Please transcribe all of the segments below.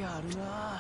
あるな。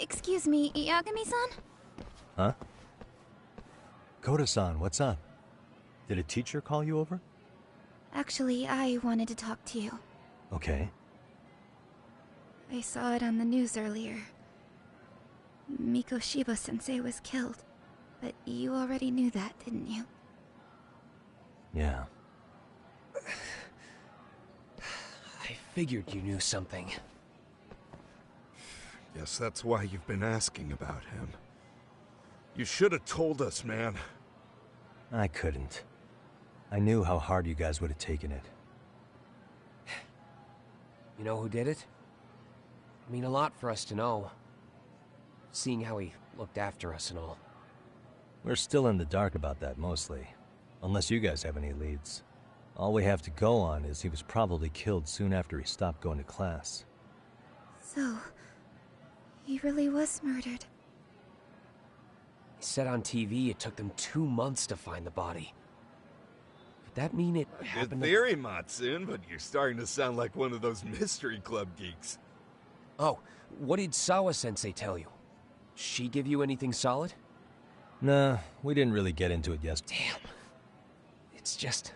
Excuse me, Yagami-san? Huh? Koda-san, what's up? Did a teacher call you over? Actually, I wanted to talk to you. Okay. I saw it on the news earlier. Mikoshiba-sensei was killed. But you already knew that, didn't you? Yeah. I figured you knew something. Guess that's why you've been asking about him. You should have told us, man. I couldn't. I knew how hard you guys would have taken it. You know who did it? I mean a lot for us to know. Seeing how he looked after us and all. We're still in the dark about that, mostly. Unless you guys have any leads. All we have to go on is he was probably killed soon after he stopped going to class. So, he really was murdered. He said on TV it took them 2 months to find the body. Could that mean it happened? Good theory, Matsun, but you're starting to sound like one of those mystery club geeks. Oh, what did Sawa-sensei tell you? She give you anything solid? Nah, we didn't really get into it yesterday. Damn. It's just...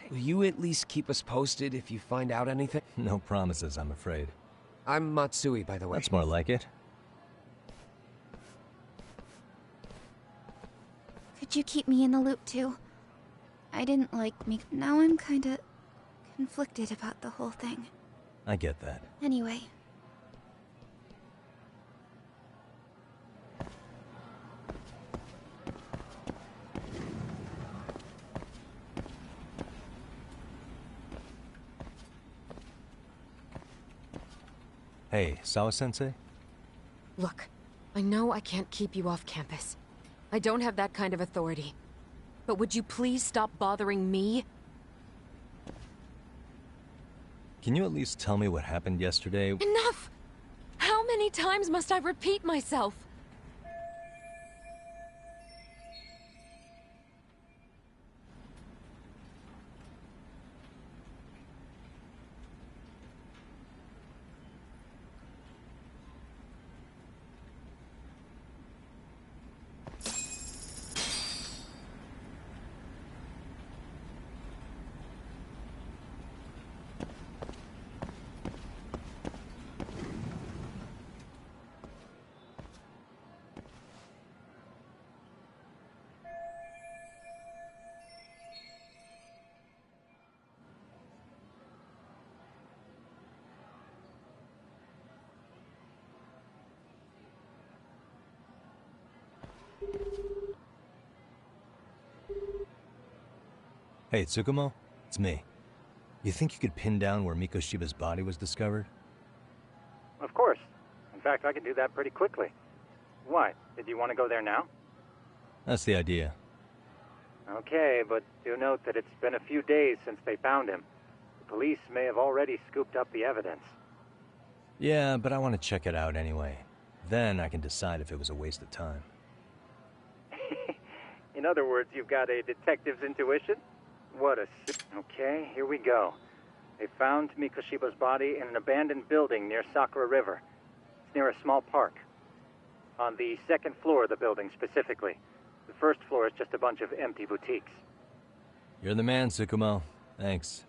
Will you at least keep us posted if you find out anything? No promises, I'm afraid. I'm Matsui, by the way. That's more like it. Could you keep me in the loop too? I didn't like me. Now I'm kinda conflicted about the whole thing. I get that. Anyway. Hey, Sawa-sensei? Look, I know I can't keep you off campus. I don't have that kind of authority. But would you please stop bothering me? Can you at least tell me what happened yesterday? Enough! How many times must I repeat myself? Hey, Tsukumo? It's me. You think you could pin down where Mikoshiba's body was discovered? Of course. In fact, I can do that pretty quickly. Why? Did you want to go there now? That's the idea. Okay, but do note that it's been a few days since they found him. The police may have already scooped up the evidence. Yeah, but I want to check it out anyway. Then I can decide if it was a waste of time. In other words, you've got a detective's intuition? What a... Okay, here we go. They found Mikoshiba's body in an abandoned building near Sakura River. It's near a small park. On the second floor of the building, specifically. The first floor is just a bunch of empty boutiques. You're the man, Tsukumo. Thanks.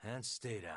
And stay down.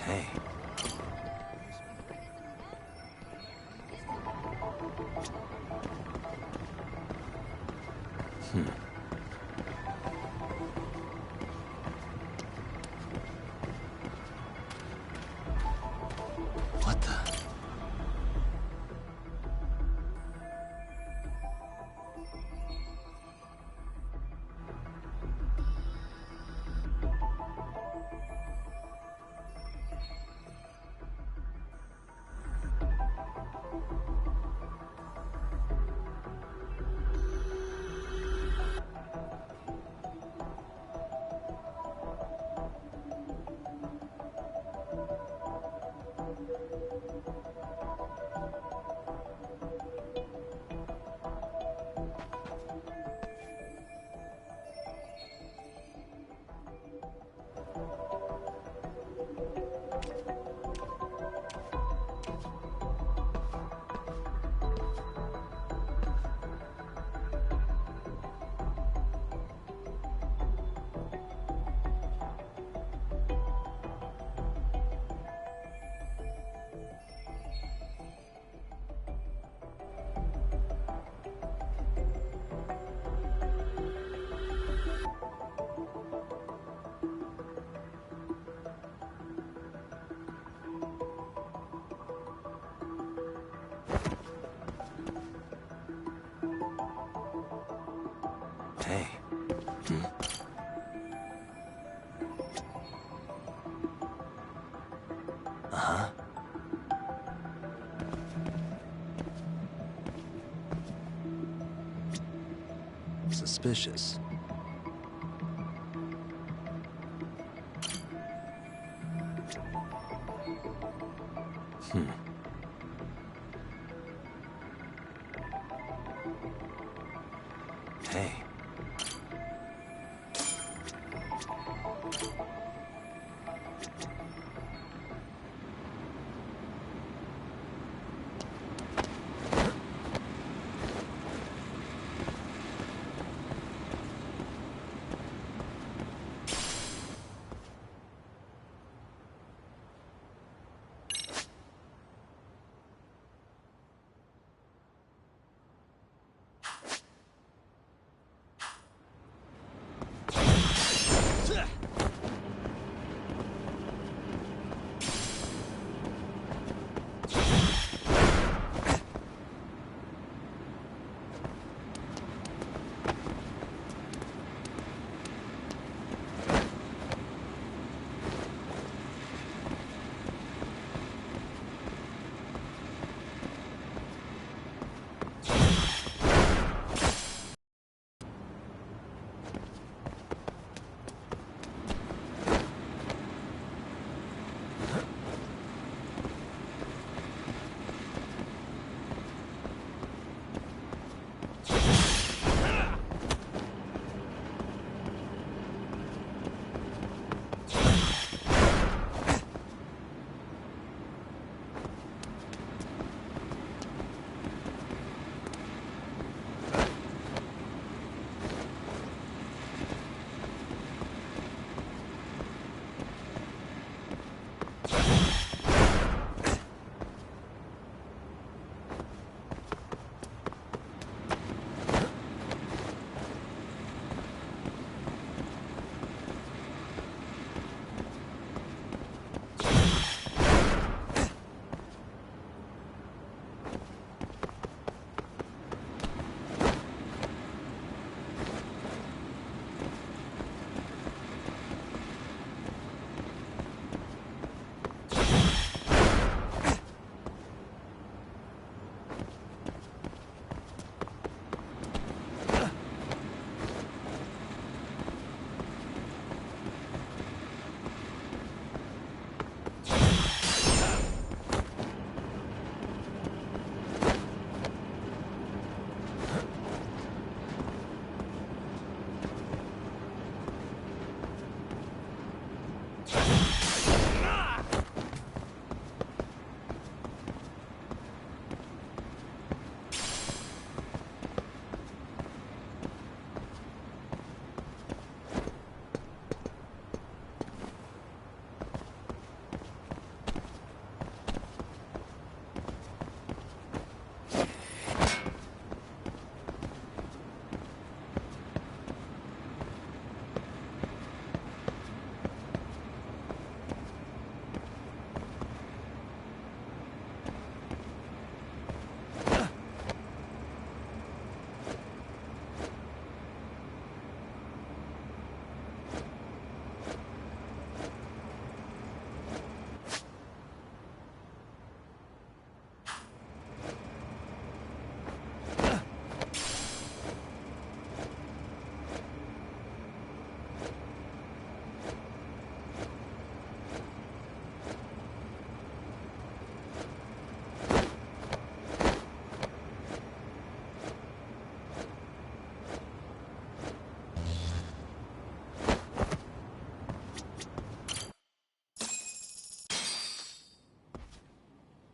Hey. What the? Uh-huh. Suspicious. Hey.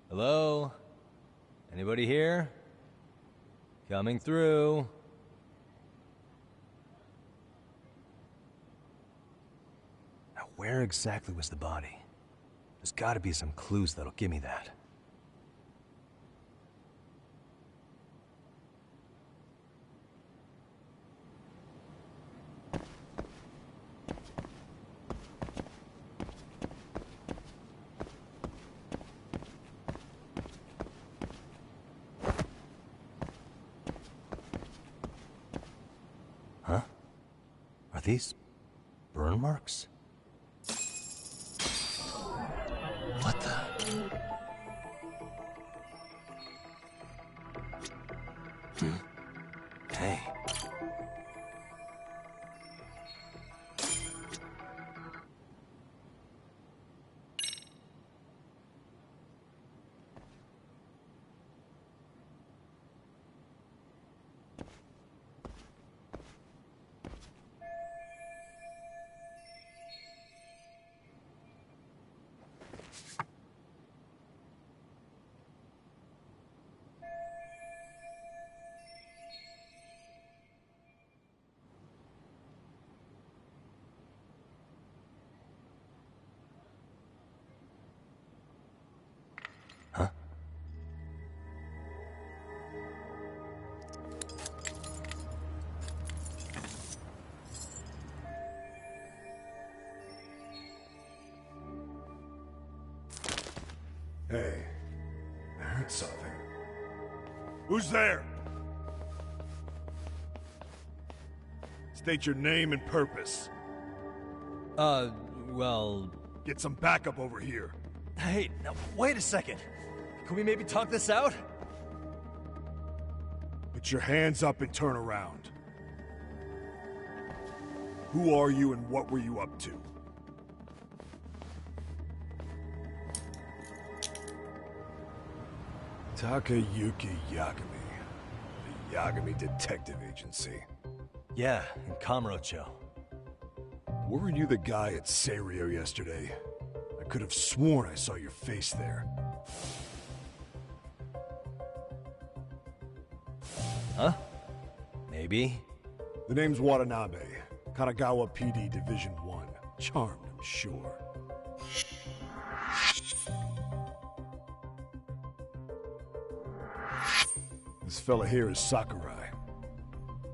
Hello? Anybody here? Coming through. Now, where exactly was the body? There's gotta be some clues that'll give me that. Huh? Are these burn marks? What the? Hey, I heard something. Who's there? State your name and purpose. Well... Get some backup over here. Hey, now, wait a second. Can we maybe talk this out? Put your hands up and turn around. Who are you and what were you up to? Takayuki Yagami. The Yagami Detective Agency. Yeah, in Kamurocho. Weren't you the guy at Seirio yesterday? I could have sworn I saw your face there. Huh? Maybe. The name's Watanabe. Kanagawa PD Division 1. Charmed, I'm sure. This fella here is Sakurai.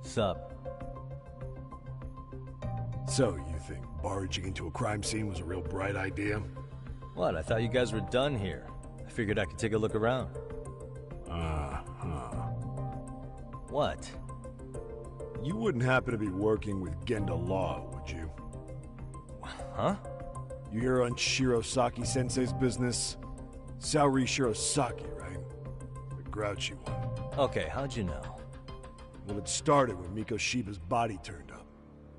Sup? So, you think barging into a crime scene was a real bright idea? What, I thought you guys were done here. I figured I could take a look around. Uh-huh. What? You wouldn't happen to be working with Genda Law, would you? Huh? You hear on Shirosaki-sensei's business? Saori Shirosaki, right? The grouchy one. Okay, how'd you know? Well, it started when Mikoshiba's body turned up.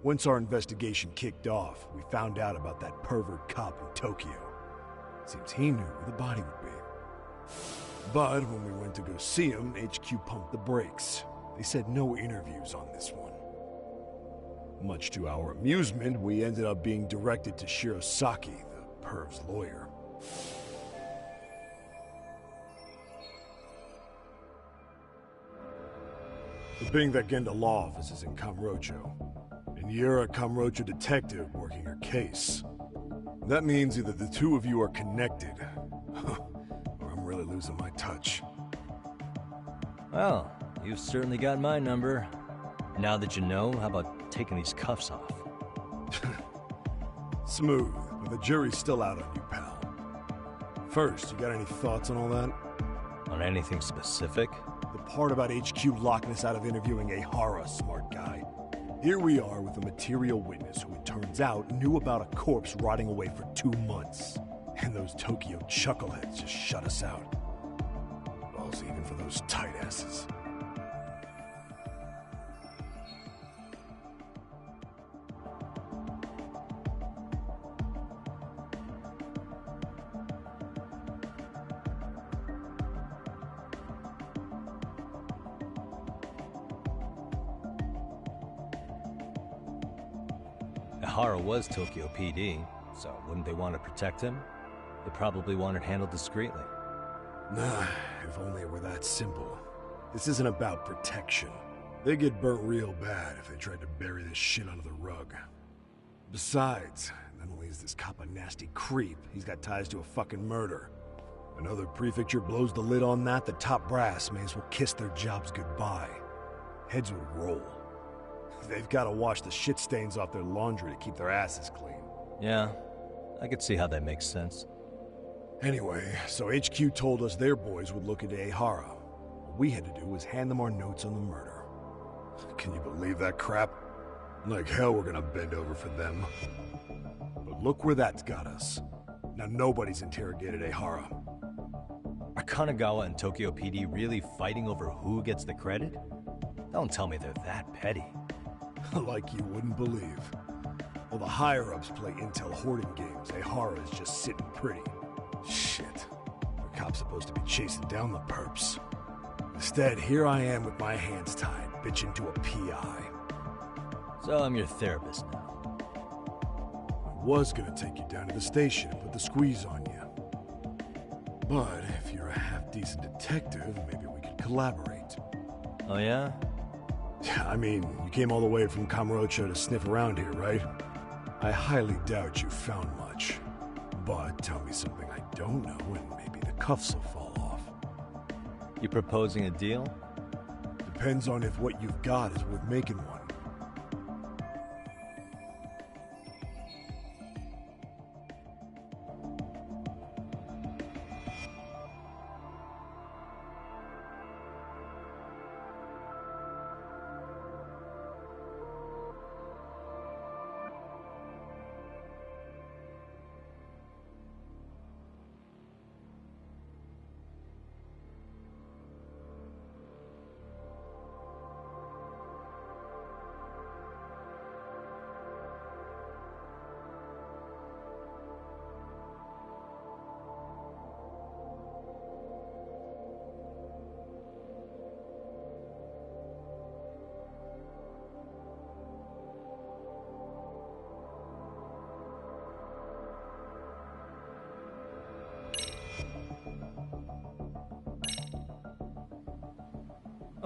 Once our investigation kicked off, we found out about that pervert cop in Tokyo. Seems he knew where the body would be. But when we went to go see him, HQ pumped the brakes. They said no interviews on this one. Much to our amusement, we ended up being directed to Shirosaki, the perv's lawyer. So being that Genda Law office is in Kamurocho, and you're a Kamurocho detective working your case, that means either the two of you are connected, or I'm really losing my touch. Well, you've certainly got my number. Now that you know, how about taking these cuffs off? Smooth, but the jury's still out on you, pal. First, you got any thoughts on all that? On anything specific? The part about HQ locking us out of interviewing Ehara, smart guy. Here we are with a material witness who it turns out knew about a corpse rotting away for 2 months. And those Tokyo chuckleheads just shut us out. Balls even for those tight asses. Ehara was Tokyo PD, so wouldn't they want to protect him? They probably want it handled discreetly. Nah, if only it were that simple. This isn't about protection. They get burnt real bad if they tried to bury this shit under the rug. Besides, not only is this cop a nasty creep, he's got ties to a fucking murder. Another prefecture blows the lid on that, the top brass may as well kiss their jobs goodbye. Heads would roll. They've got to wash the shit stains off their laundry to keep their asses clean. Yeah, I could see how that makes sense. Anyway, so HQ told us their boys would look into Ehara. What we had to do was hand them our notes on the murder. Can you believe that crap? Like hell we're gonna bend over for them. But look where that's got us. Now nobody's interrogated Ehara. Are Kanagawa and Tokyo PD really fighting over who gets the credit? Don't tell me they're that petty. Like you wouldn't believe. While the higher-ups play intel hoarding games, Ehara is just sitting pretty. Shit. The cop's supposed to be chasing down the perps. Instead, here I am with my hands tied, bitching to a PI. So I'm your therapist now. I was gonna take you down to the station and put the squeeze on you. But if you're a half-decent detective, maybe we could collaborate. Oh yeah? I mean, you came all the way from Kamurocho to sniff around here, right? I highly doubt you found much. But tell me something I don't know and maybe the cuffs will fall off. You proposing a deal? Depends on if what you've got is worth making one.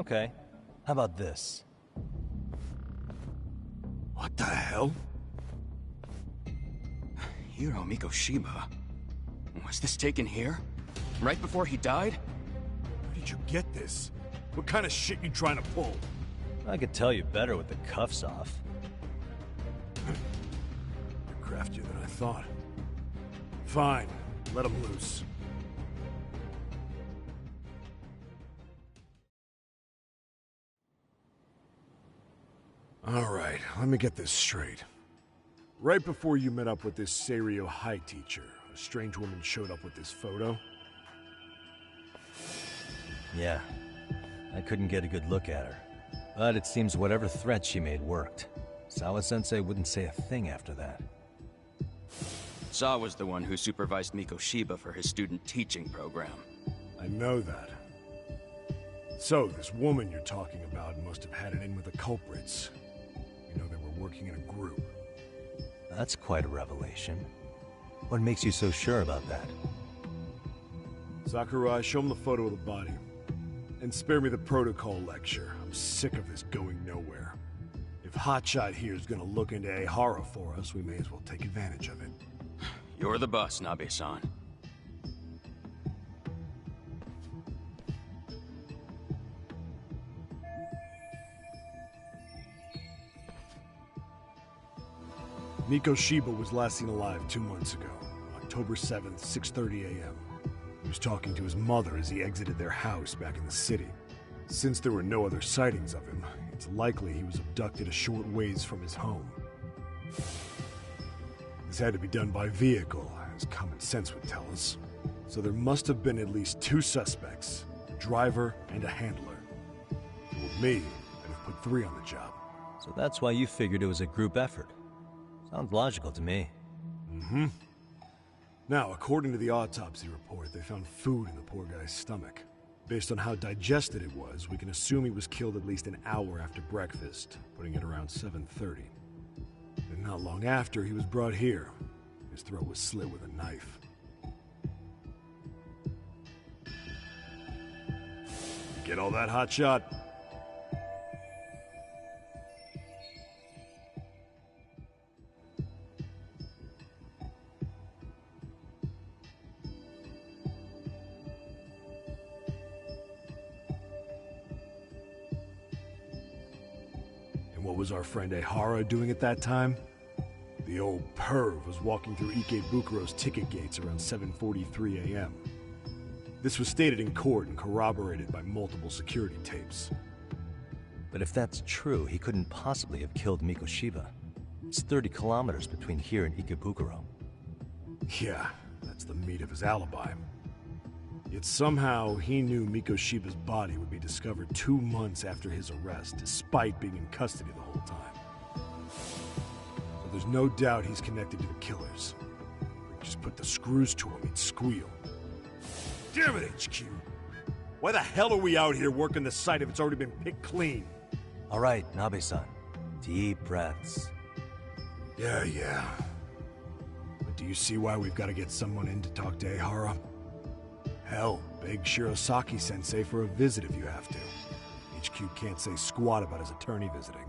Okay. How about this? What the hell? Hiro Mikoshiba. Was this taken here? Right before he died? Where did you get this? What kind of shit you trying to pull? I could tell you better with the cuffs off. You're craftier than I thought. Fine, let him loose. All right, let me get this straight. Right before you met up with this Seiryo High teacher, a strange woman showed up with this photo? Yeah. I couldn't get a good look at her. But it seems whatever threat she made worked. Sawa-sensei wouldn't say a thing after that. Sawa's the one who supervised Mikoshiba for his student teaching program. I know that. So, this woman you're talking about must have had it in with the culprits. You know, they were working in a group. That's quite a revelation. What makes you so sure about that? Sakurai, show him the photo of the body. And spare me the protocol lecture. I'm sick of this going nowhere. If Hotshot here is gonna look into Ehara for us, we may as well take advantage of it. You're the boss, Nabe-san. Mikoshiba was last seen alive 2 months ago, October 7th, 6:30 a.m. He was talking to his mother as he exited their house back in the city. Since there were no other sightings of him, it's likely he was abducted a short ways from his home. This had to be done by vehicle, as common sense would tell us. So there must have been at least 2 suspects, a driver and a handler. If it were me, I'd have put 3 on the job. So that's why you figured it was a group effort. Sounds logical to me. Mm-hmm. Now, according to the autopsy report, they found food in the poor guy's stomach. Based on how digested it was, we can assume he was killed at least an hour after breakfast, putting it around 7:30. And not long after, he was brought here. His throat was slit with a knife. Get all that, Hotshot? What was our friend Ehara doing at that time? The old perv was walking through Ikebukuro's ticket gates around 7:43 a.m. This was stated in court and corroborated by multiple security tapes. But if that's true, he couldn't possibly have killed Mikoshiba. It's 30 kilometers between here and Ikebukuro. Yeah, that's the meat of his alibi. Yet somehow he knew Mikoshiba's body would be discovered 2 months after his arrest, despite being in custody the whole time. So there's no doubt he's connected to the killers. If we just put the screws to him, he'd squeal. Damn it, HQ! Why the hell are we out here working the site if it's already been picked clean? All right, Nabe-san. Deep breaths. Yeah. But do you see why we've got to get someone in to talk to Ehara? Hell, beg Shirosaki-sensei for a visit if you have to. HQ can't say squat about his attorney visiting.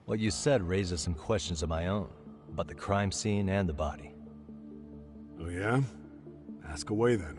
What you said raises some questions of my own, about the crime scene and the body. Oh yeah? Ask away then.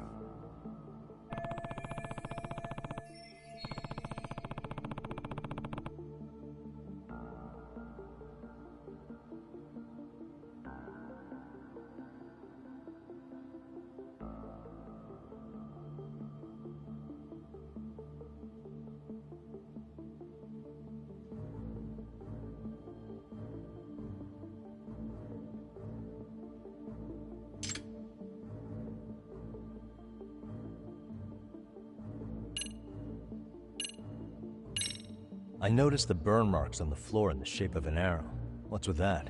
I noticed the burn marks on the floor in the shape of an arrow. What's with that?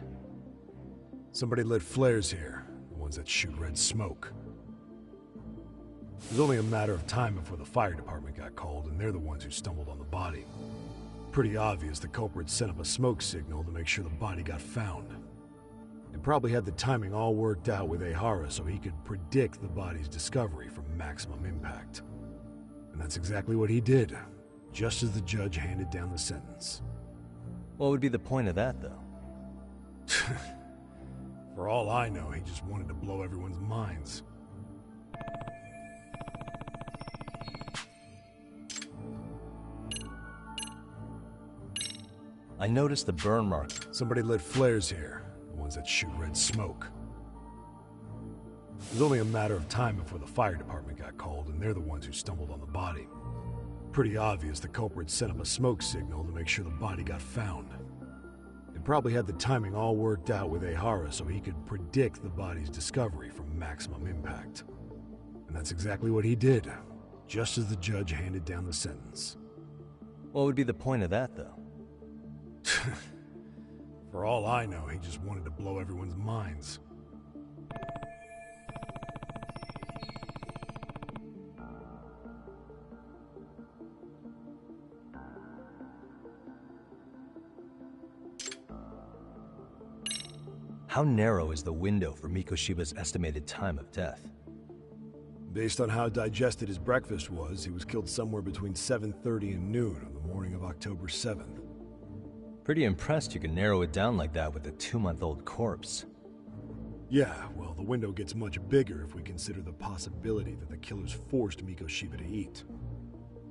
Somebody lit flares here, the ones that shoot red smoke. It was only a matter of time before the fire department got called, and they're the ones who stumbled on the body. Pretty obvious the culprit set up a smoke signal to make sure the body got found. They probably had the timing all worked out with Ehara so he could predict the body's discovery from maximum impact. And that's exactly what he did, just as the judge handed down the sentence. What would be the point of that, though? For all I know, he just wanted to blow everyone's minds. I noticed the burn mark. Somebody lit flares here, the ones that shoot red smoke. It was only a matter of time before the fire department got called, and they're the ones who stumbled on the body. Pretty obvious the culprit set up a smoke signal to make sure the body got found. They probably had the timing all worked out with Ehara so he could predict the body's discovery from maximum impact. And that's exactly what he did, just as the judge handed down the sentence. What would be the point of that, though? For all I know, he just wanted to blow everyone's minds. How narrow is the window for Mikoshiba's estimated time of death? Based on how digested his breakfast was, he was killed somewhere between 7:30 and noon on the morning of October 7th. Pretty impressed you can narrow it down like that with a 2-month-old corpse. Yeah, well, the window gets much bigger if we consider the possibility that the killers forced Mikoshiba to eat.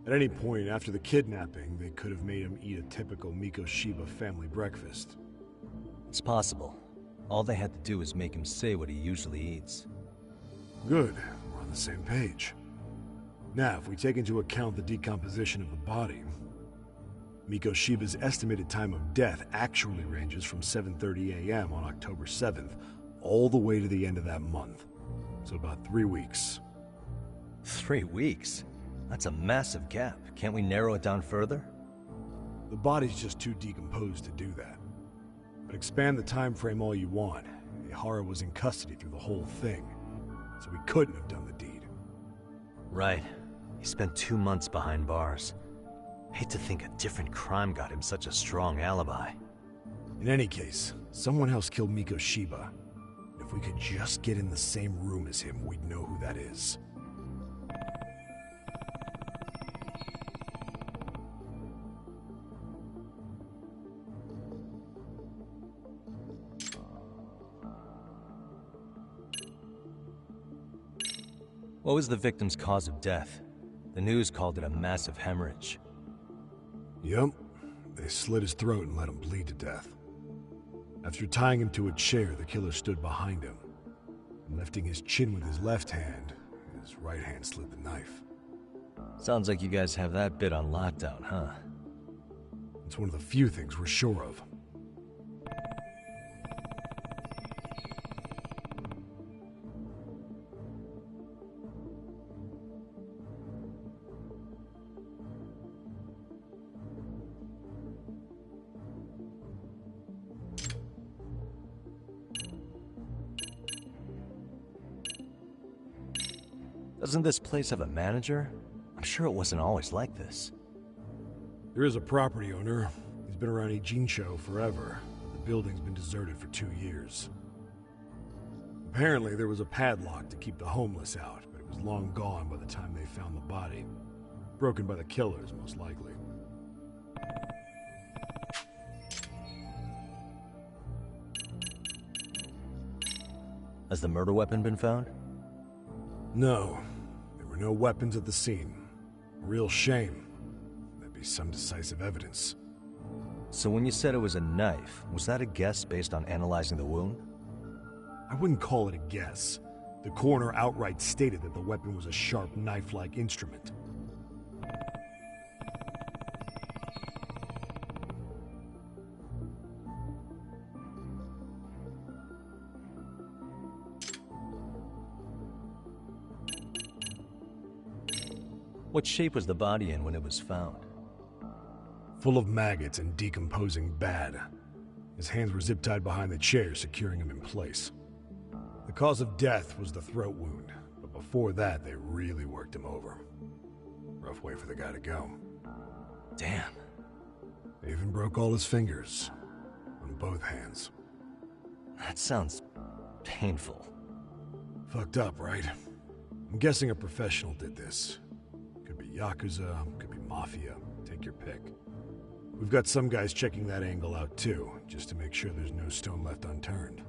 At any point after the kidnapping, they could have made him eat a typical Mikoshiba family breakfast. It's possible. All they had to do was make him say what he usually eats. Good, we're on the same page. Now, if we take into account the decomposition of the body, Mikoshiba's estimated time of death actually ranges from 7:30 a.m. on October 7th all the way to the end of that month. So about 3 weeks. 3 weeks? That's a massive gap. Can't we narrow it down further? The body's just too decomposed to do that. But expand the time frame all you want. Ehara was in custody through the whole thing, so he couldn't have done the deed. Right. He spent 2 months behind bars. Hate to think a different crime got him such a strong alibi. In any case, someone else killed Mikoshiba. If we could just get in the same room as him, we'd know who that is. What was the victim's cause of death? The news called it a massive hemorrhage. Yup. They slit his throat and let him bleed to death. After tying him to a chair, the killer stood behind him. Lifting his chin with his left hand, his right hand slid the knife. Sounds like you guys have that bit on lockdown, huh? It's one of the few things we're sure of. Doesn't this place have a manager? I'm sure it wasn't always like this. There is a property owner. He's been around Ijincho forever. The building's been deserted for 2 years. Apparently, there was a padlock to keep the homeless out, but it was long gone by the time they found the body. Broken by the killers, most likely. Has the murder weapon been found? No. There were no weapons at the scene. A real shame. That'd be some decisive evidence. So when you said it was a knife, was that a guess based on analyzing the wound? I wouldn't call it a guess. The coroner outright stated that the weapon was a sharp knife-like instrument. What shape was the body in when it was found? Full of maggots and decomposing bad. His hands were zip-tied behind the chair, securing him in place. The cause of death was the throat wound, but before that, they really worked him over. Rough way for the guy to go. Damn. They even broke all his fingers. On both hands. That sounds painful. Fucked up, right? I'm guessing a professional did this. Could be Yakuza, could be Mafia. Take your pick. We've got some guys checking that angle out too, just to make sure there's no stone left unturned.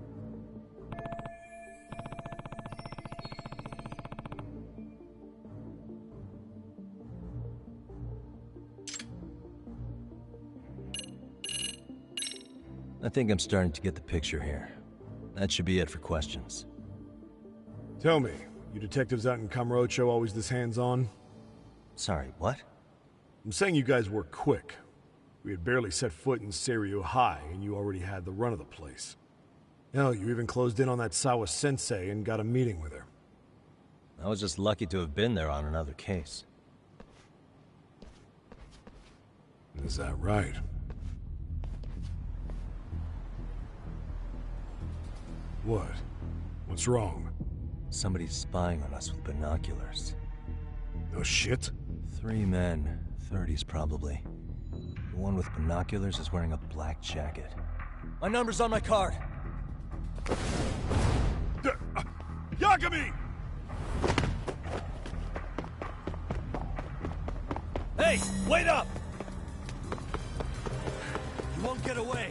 I think I'm starting to get the picture here. That should be it for questions. Tell me, you detectives out in Kamurocho always this hands-on? Sorry, what? I'm saying you guys work quick. We had barely set foot in Seiryu High, and you already had the run of the place. Hell, you even closed in on that Sawa-sensei and got a meeting with her. I was just lucky to have been there on another case. Is that right? What? What's wrong? Somebody's spying on us with binoculars. No shit? 3 men, 30s probably. The one with binoculars is wearing a black jacket. My number's on my card! Yagami! Hey, wait up! You won't get away.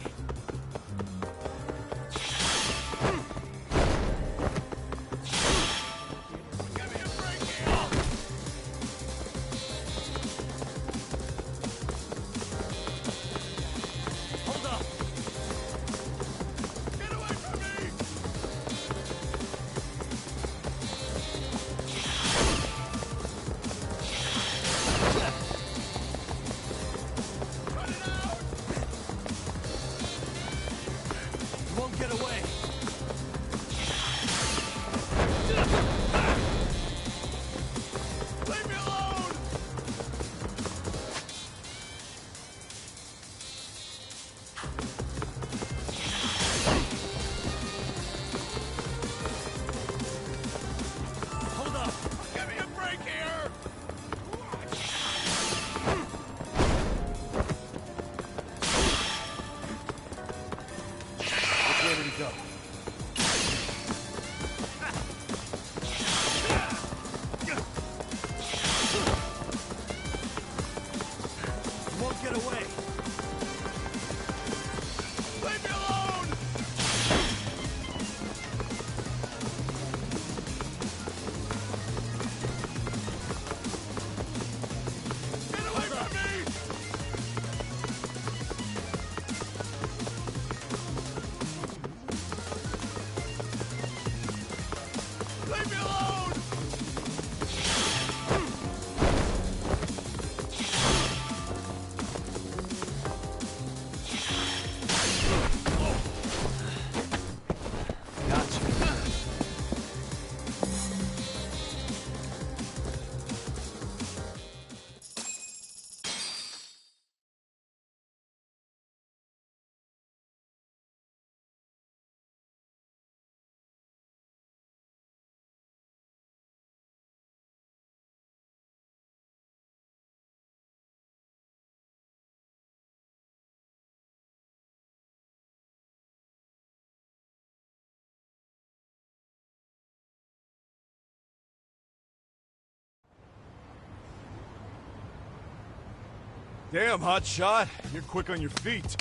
Damn, hotshot. You're quick on your feet.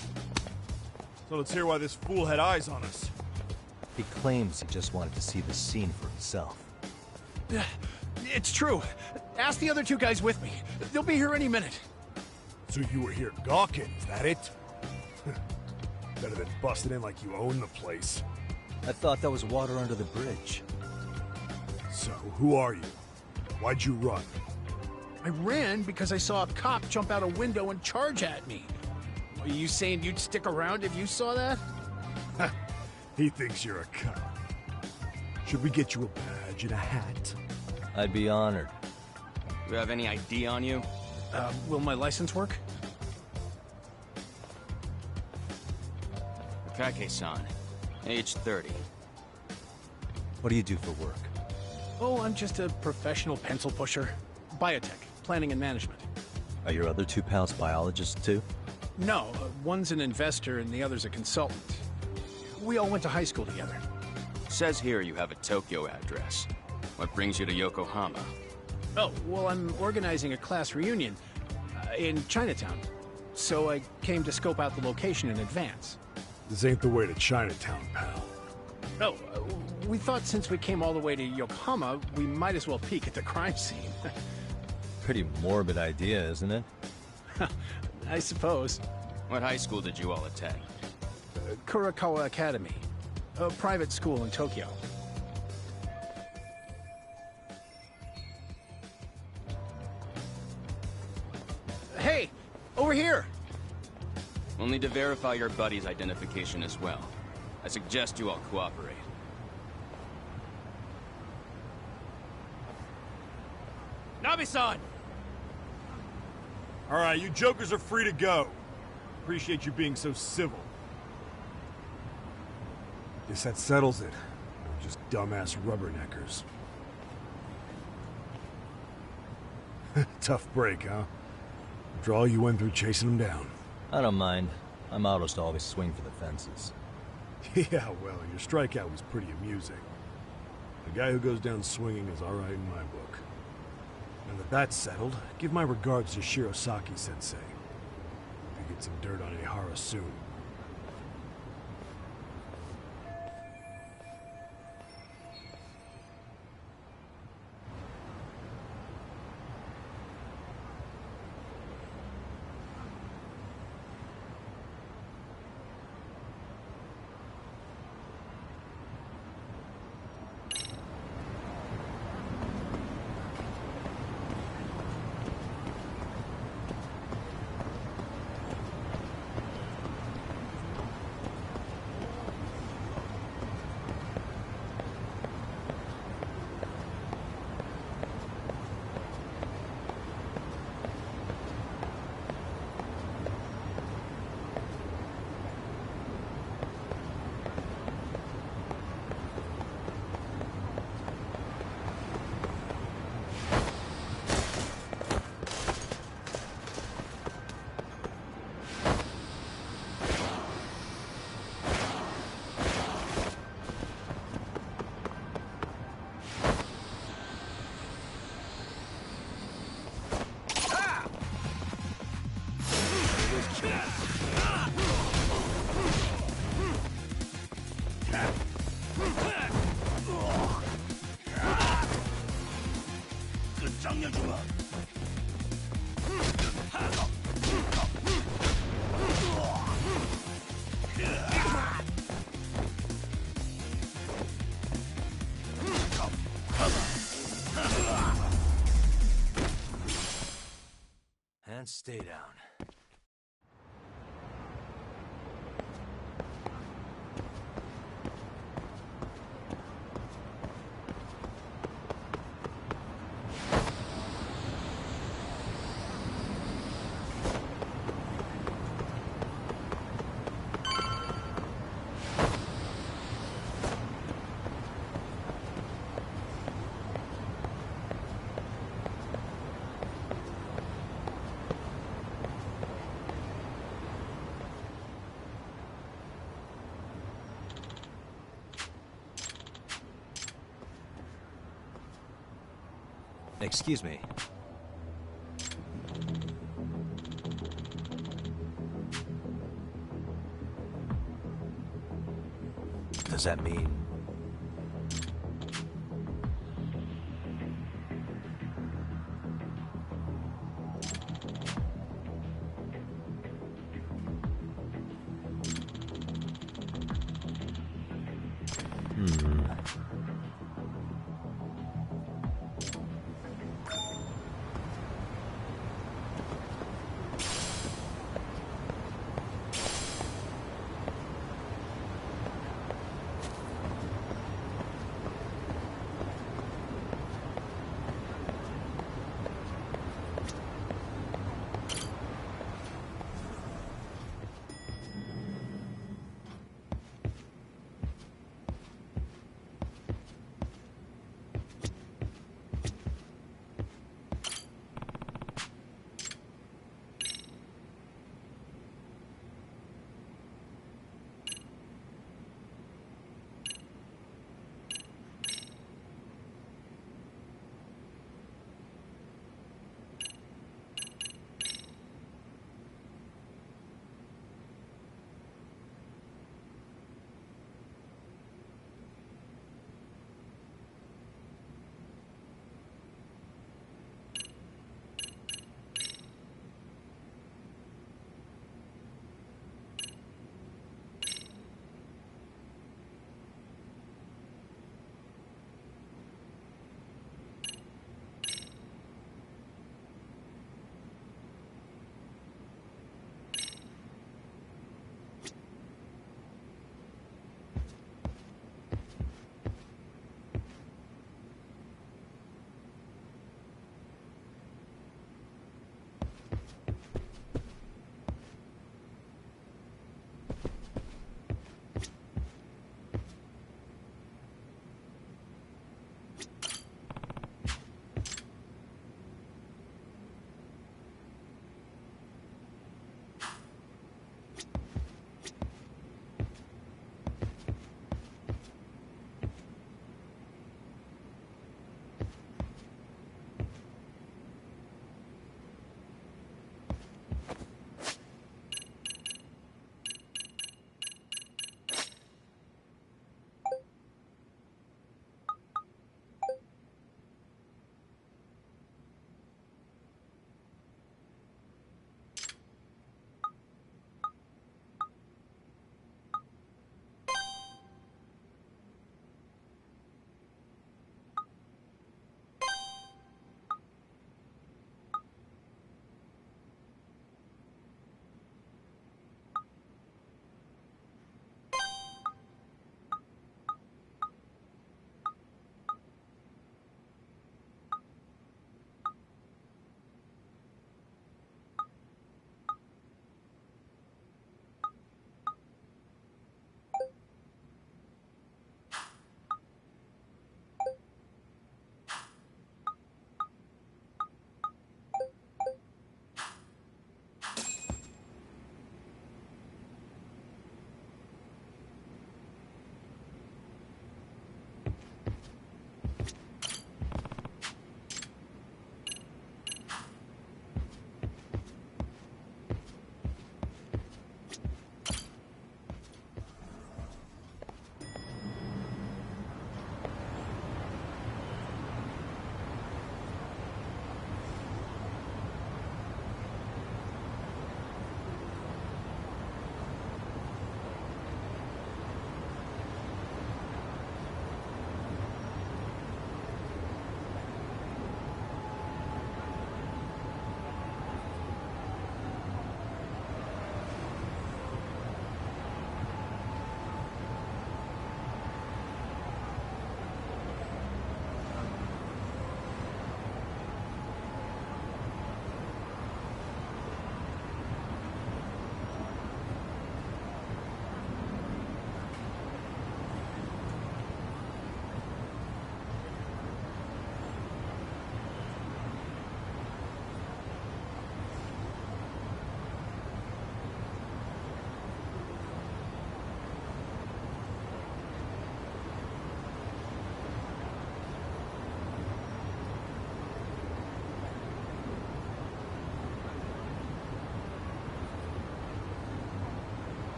So let's hear why this fool had eyes on us. He claims he just wanted to see the scene for himself. It's true. Ask the other 2 guys with me. They'll be here any minute. So you were here gawking, is that it? Better than busting in like you own the place. I thought that was water under the bridge. So, who are you? Why'd you run? I ran because I saw a cop jump out a window and charge at me. Are you saying you'd stick around if you saw that? He thinks you're a cop. Should we get you a badge and a hat? I'd be honored. You have any ID on you? Will my license work? Kake-san, age 30. What do you do for work? Oh, I'm just a professional pencil pusher. Biotech, planning and management. Are your other 2 pals biologists too? No, one's an investor and the other's a consultant. We all went to high school together. Says here you have a Tokyo address. What brings you to Yokohama? Oh, well, I'm organizing a class reunion in Chinatown. So I came to scope out the location in advance. This ain't the way to Chinatown, pal. Oh, we thought since we came all the way to Yokohama, we might as well peek at the crime scene. Pretty morbid idea, isn't it? I suppose. What high school did you all attend? Kurakawa Academy, a private school in Tokyo. Hey, over here! We'll need to verify your buddy's identification as well. I suggest you all cooperate. Nabi-san! All right, you jokers are free to go. Appreciate you being so civil. Guess that settles it. We're just dumbass rubberneckers. Tough break, huh? After all you went through chasing them down. I don't mind. I'm autos to always swing for the fences. Yeah, well, your strikeout was pretty amusing. The guy who goes down swinging is all right in my book. Now that that's settled, give my regards to Shirosaki-sensei. He'll get some dirt on Ihara soon. And stay down. Excuse me. Does that mean...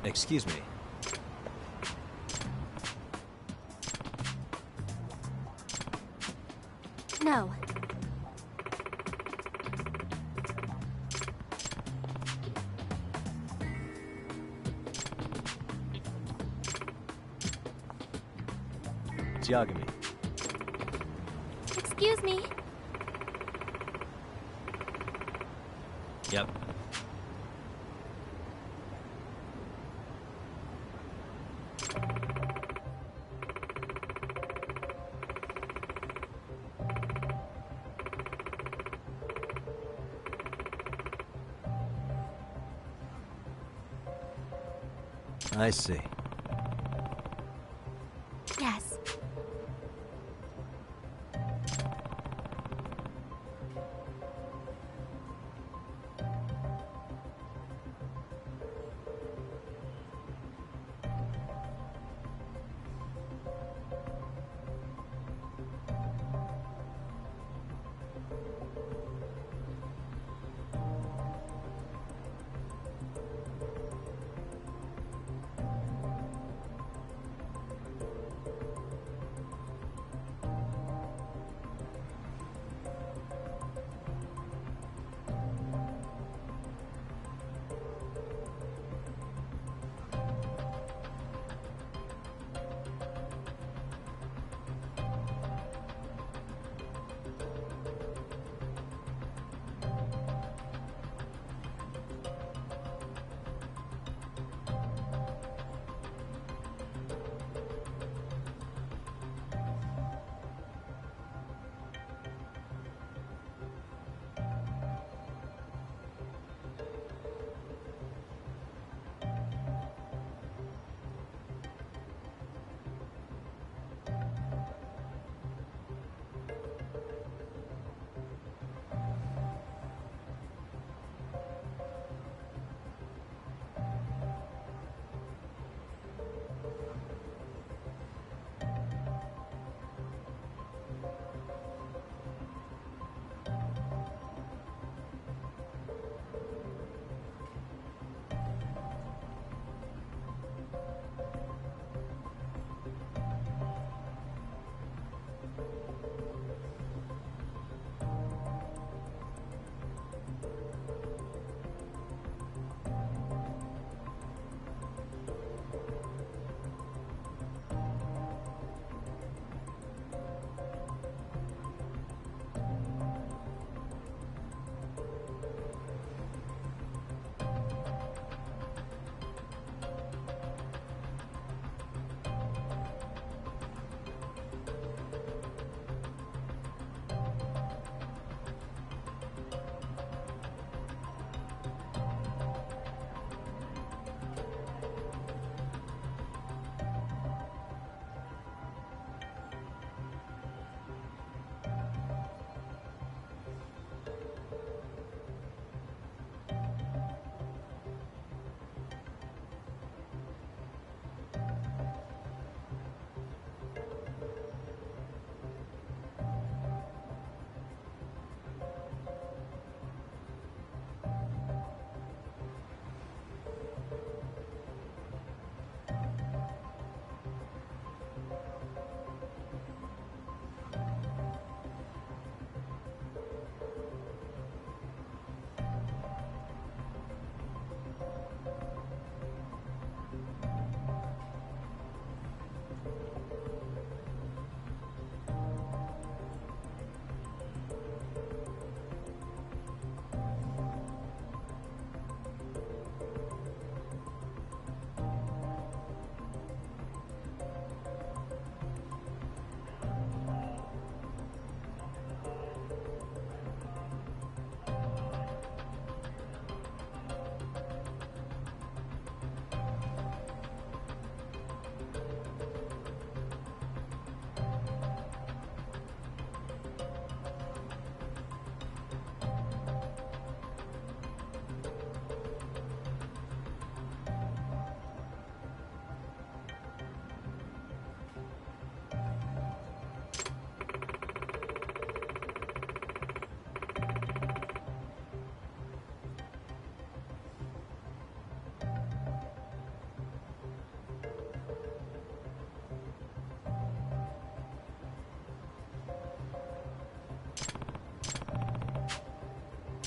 Excuse me. No. Yagami. Excuse me. Yep. I see. Yes.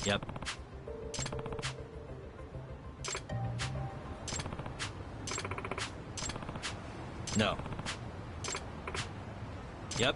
Yep. No. Yep.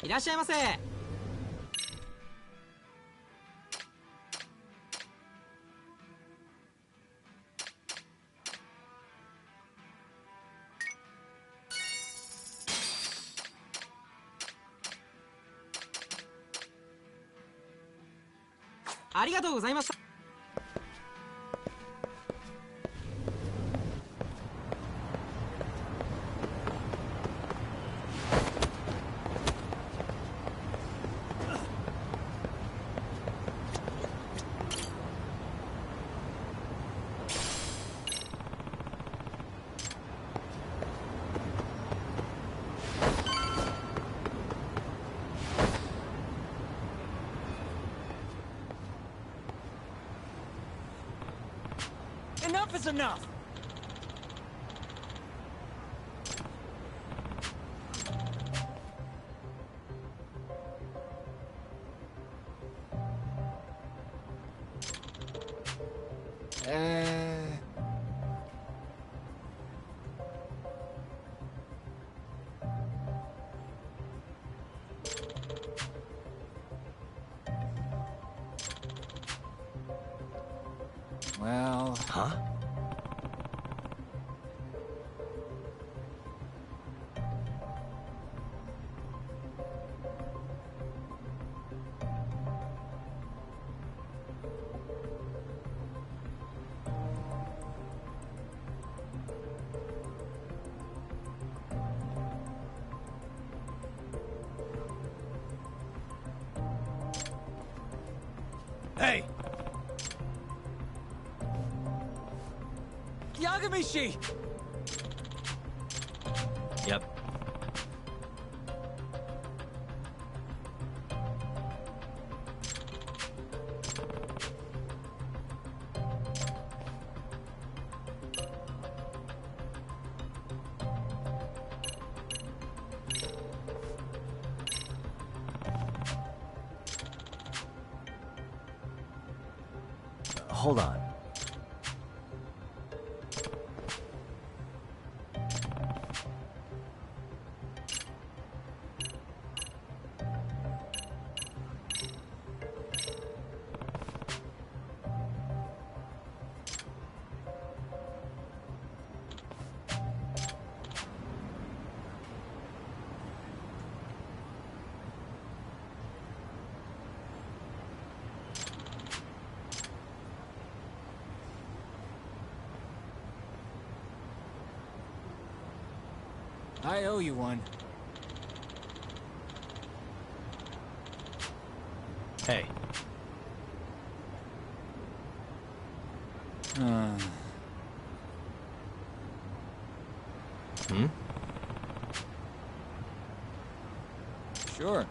いらっしゃいませ。ありがとうございました。Enough is enough! Well... Huh? Hey! Yagamishi! Yep. Hold on. I owe you one. Hey. Hmm? Sure.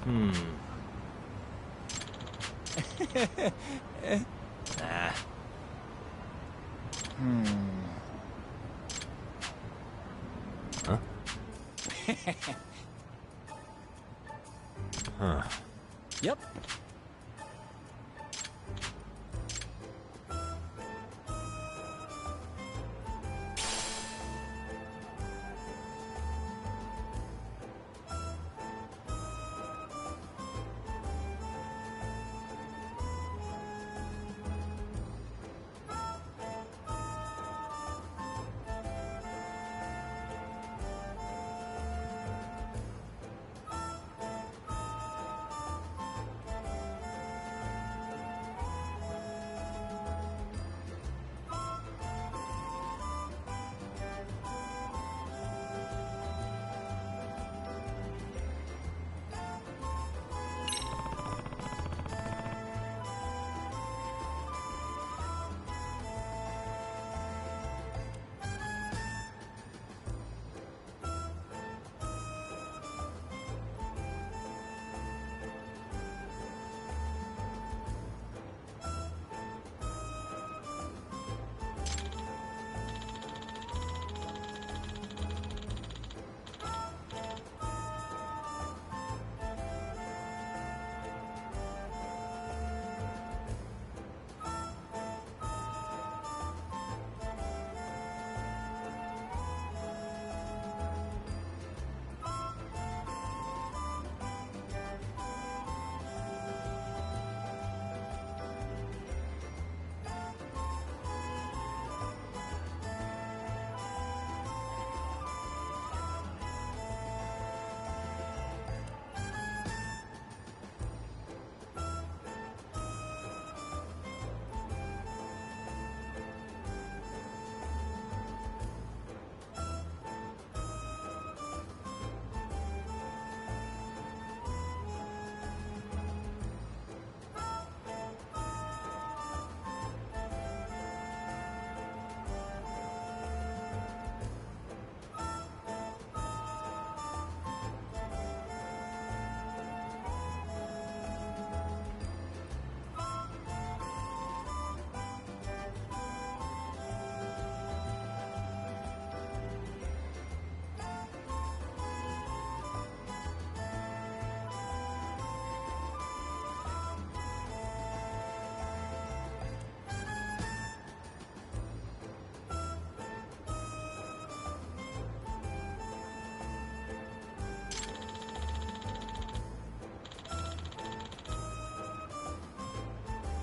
Nah. Huh? Huh. Yep.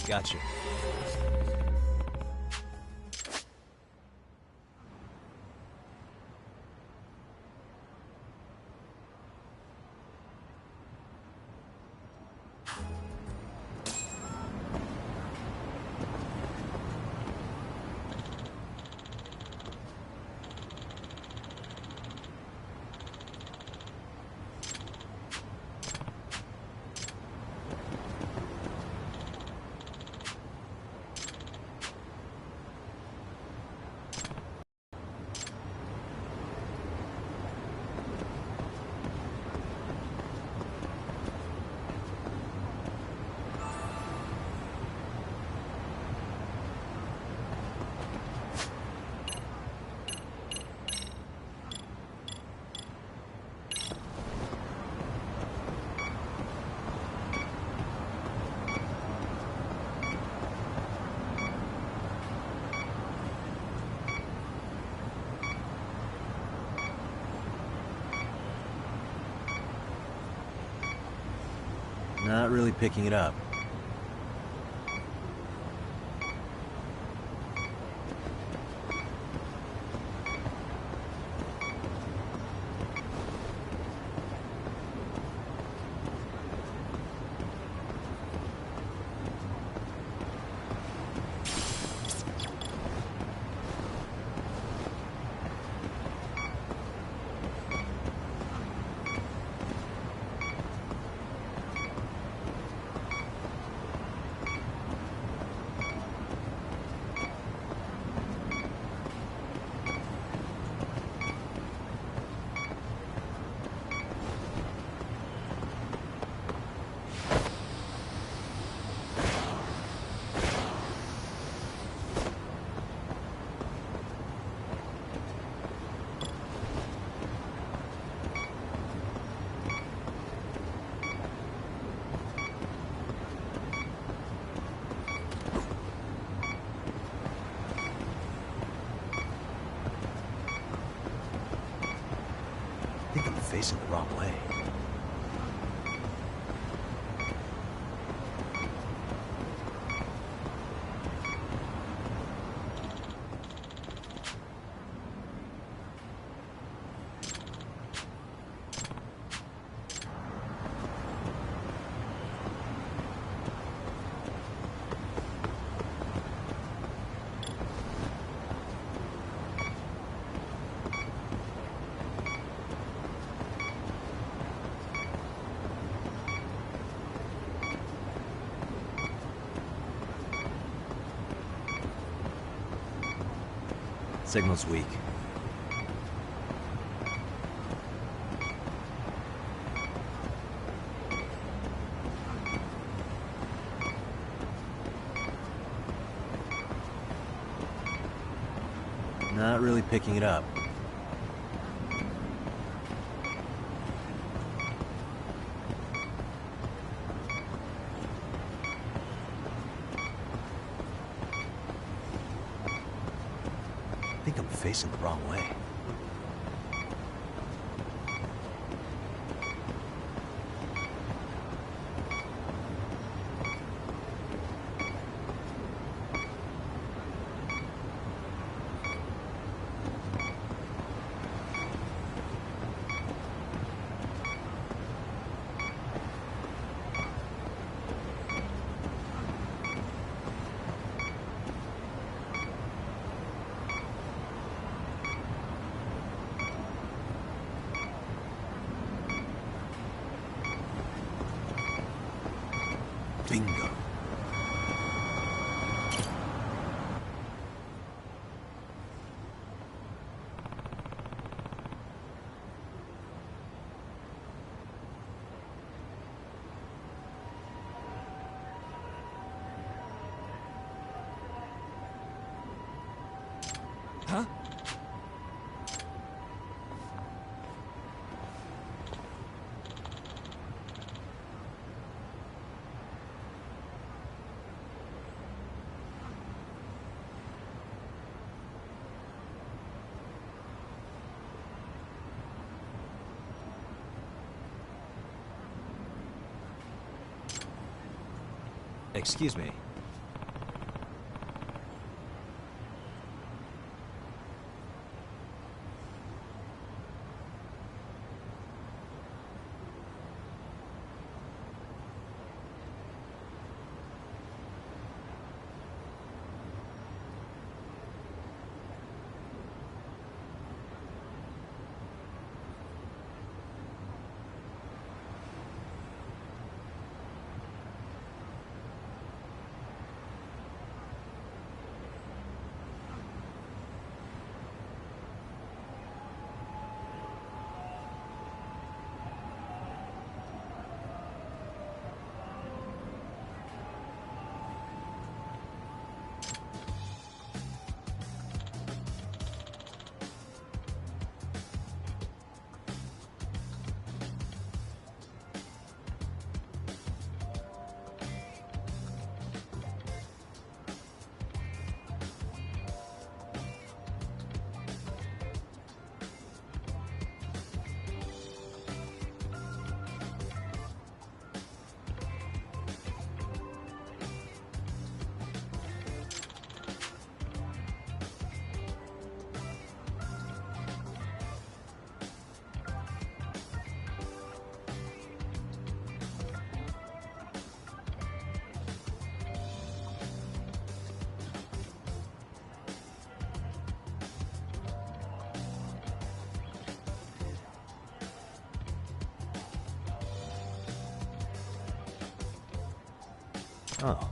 Gotcha. Not really picking it up. facing the wrong way. Signal's weak. Not really picking it up. I think I'm facing the wrong way. Bingo. Huh? Excuse me. Oh.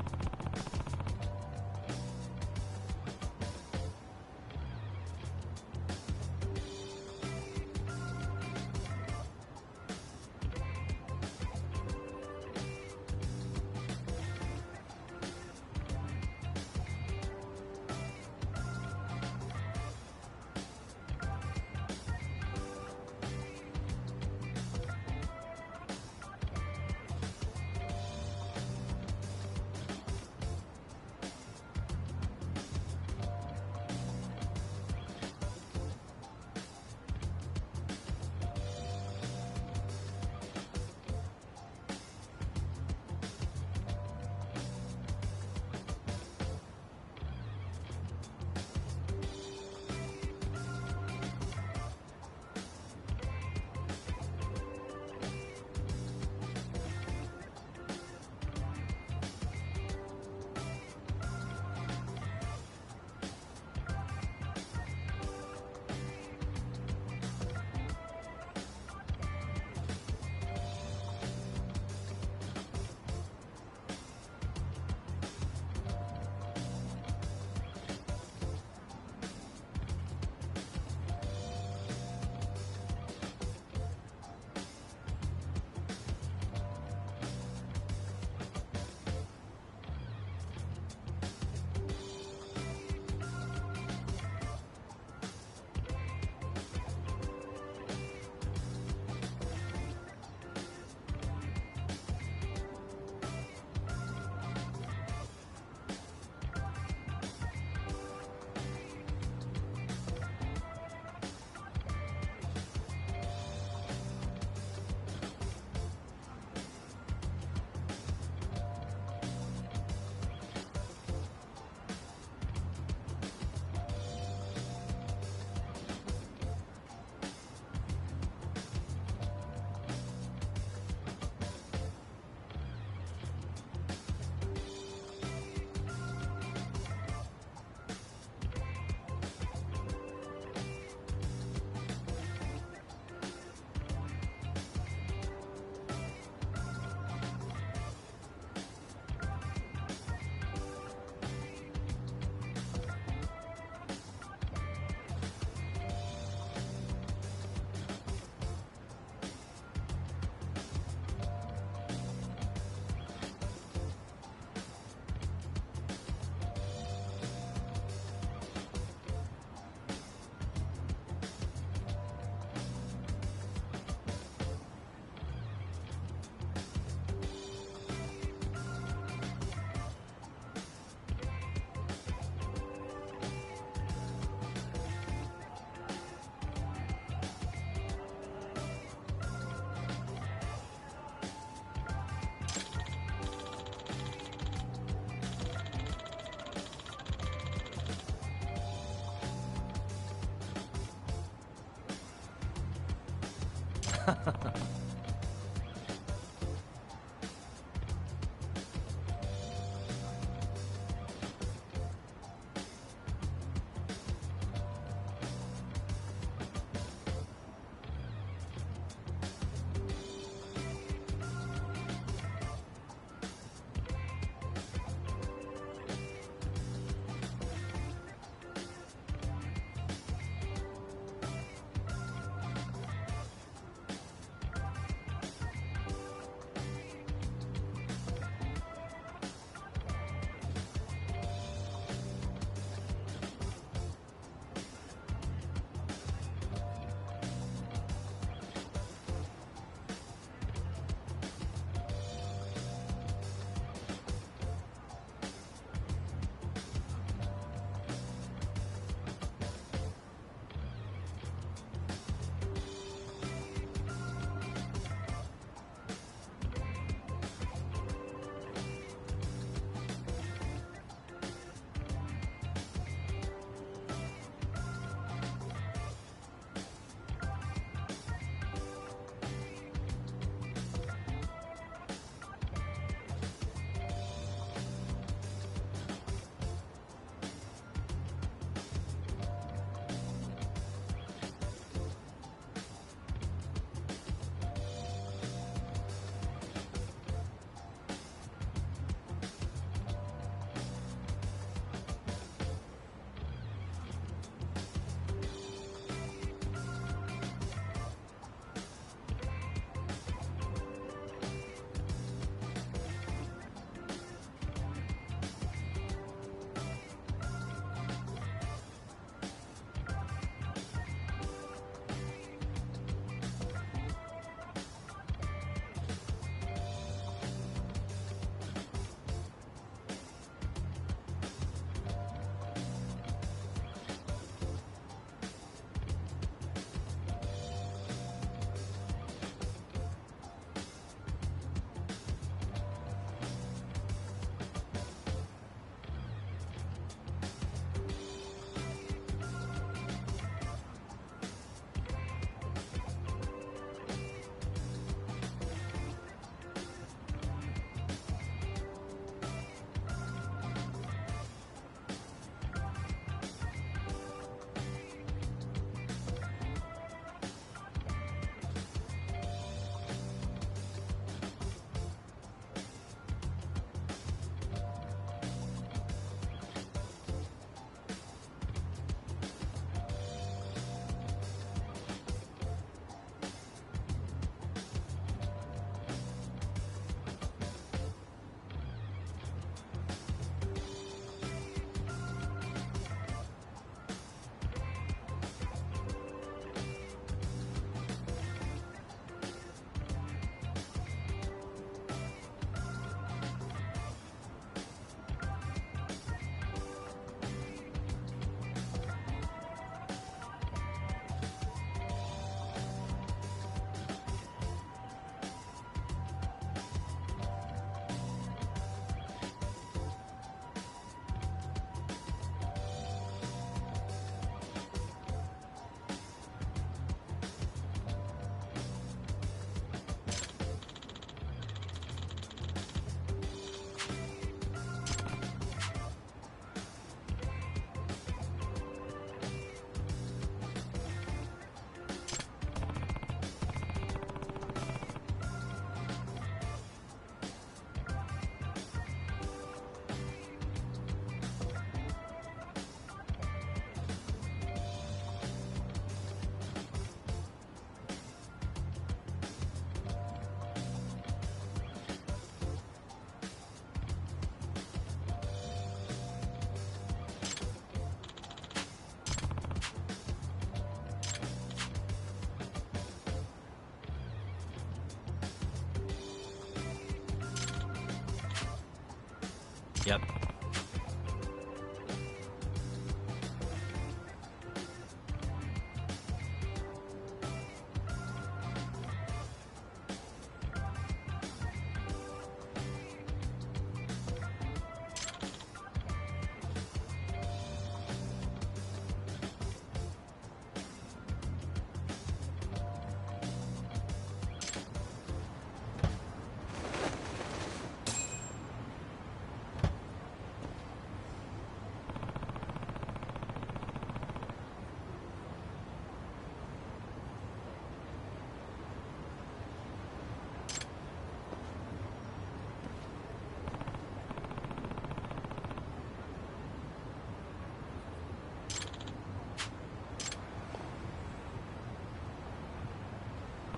Yep.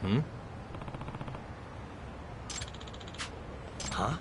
Hmm? Huh?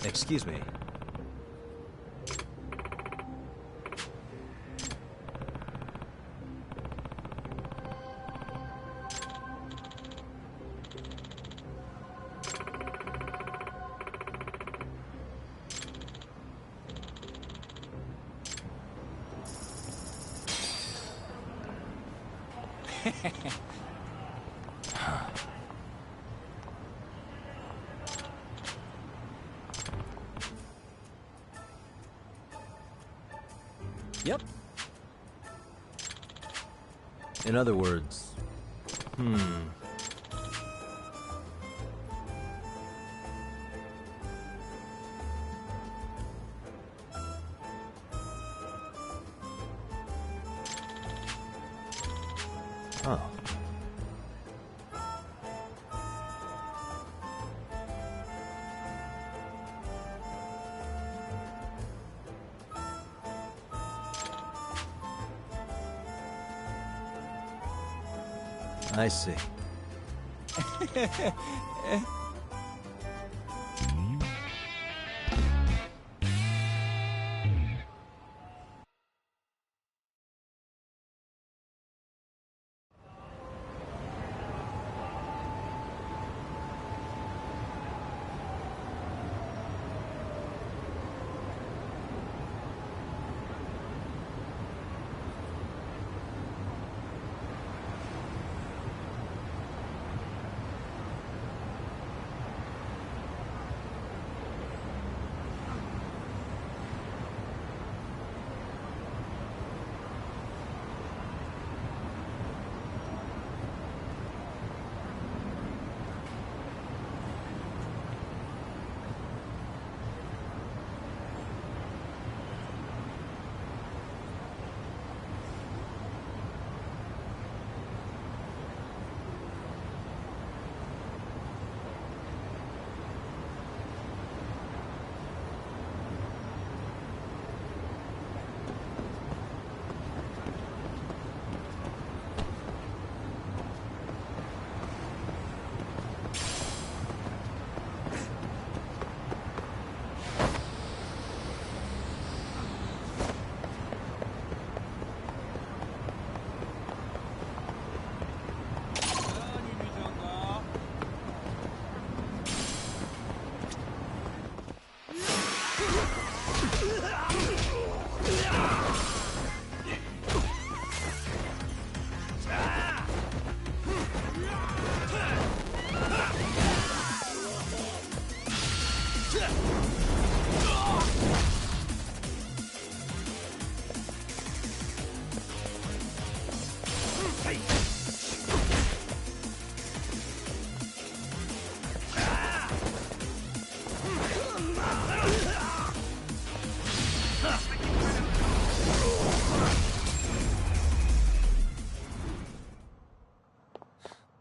Excuse me. Yep. In other words, Oh. I see.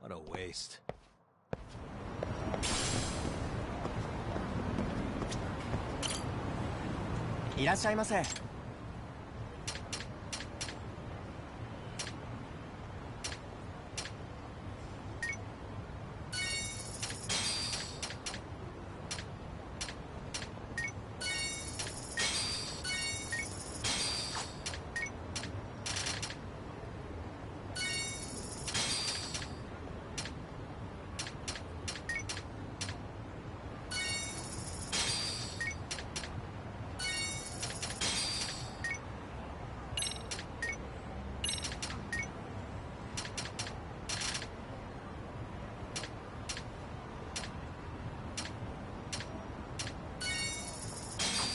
What a waste. いらっしゃいませ。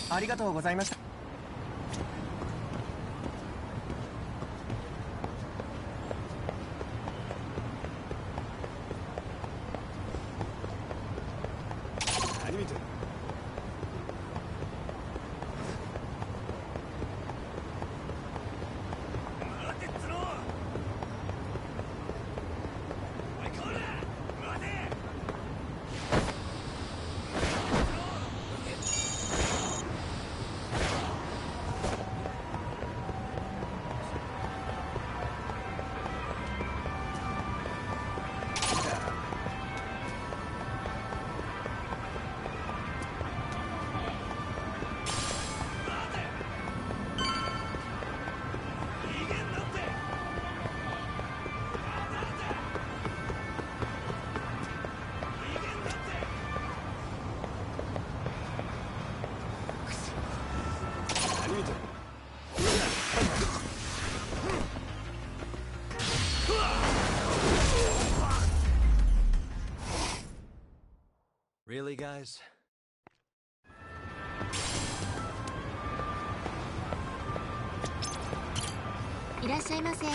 ありがとうございました。何見てんの？待てっつろ！おいこら！待て！Really, guys? いらっしゃいませ。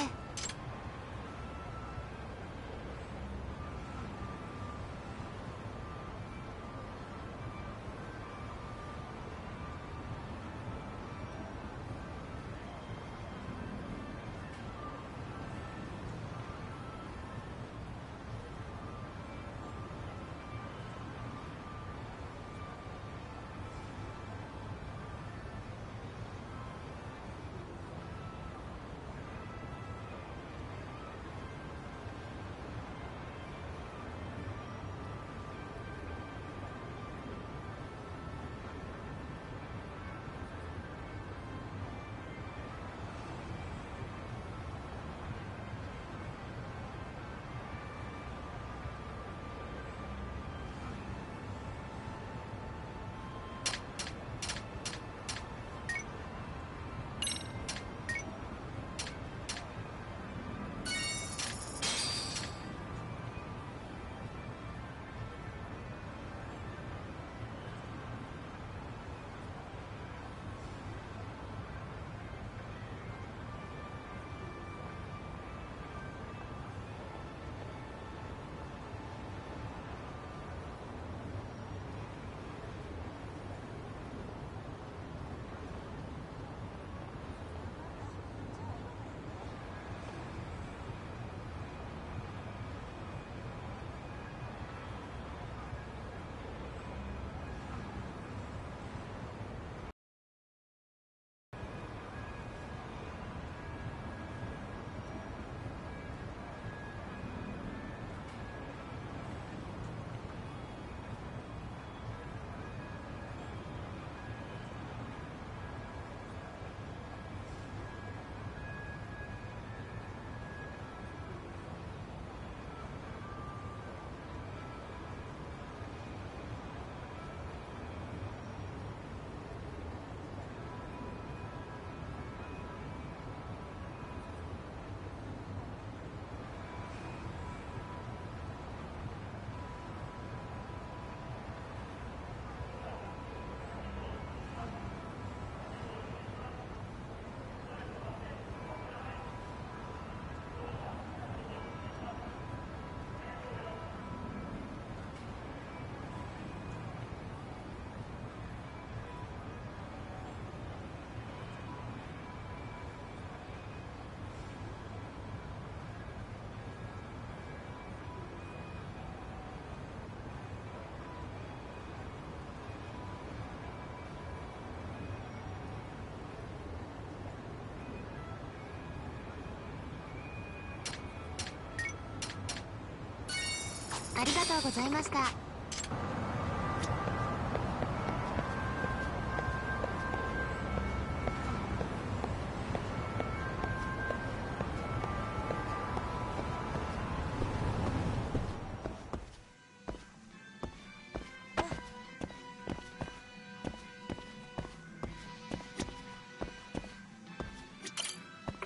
ありがとうございました。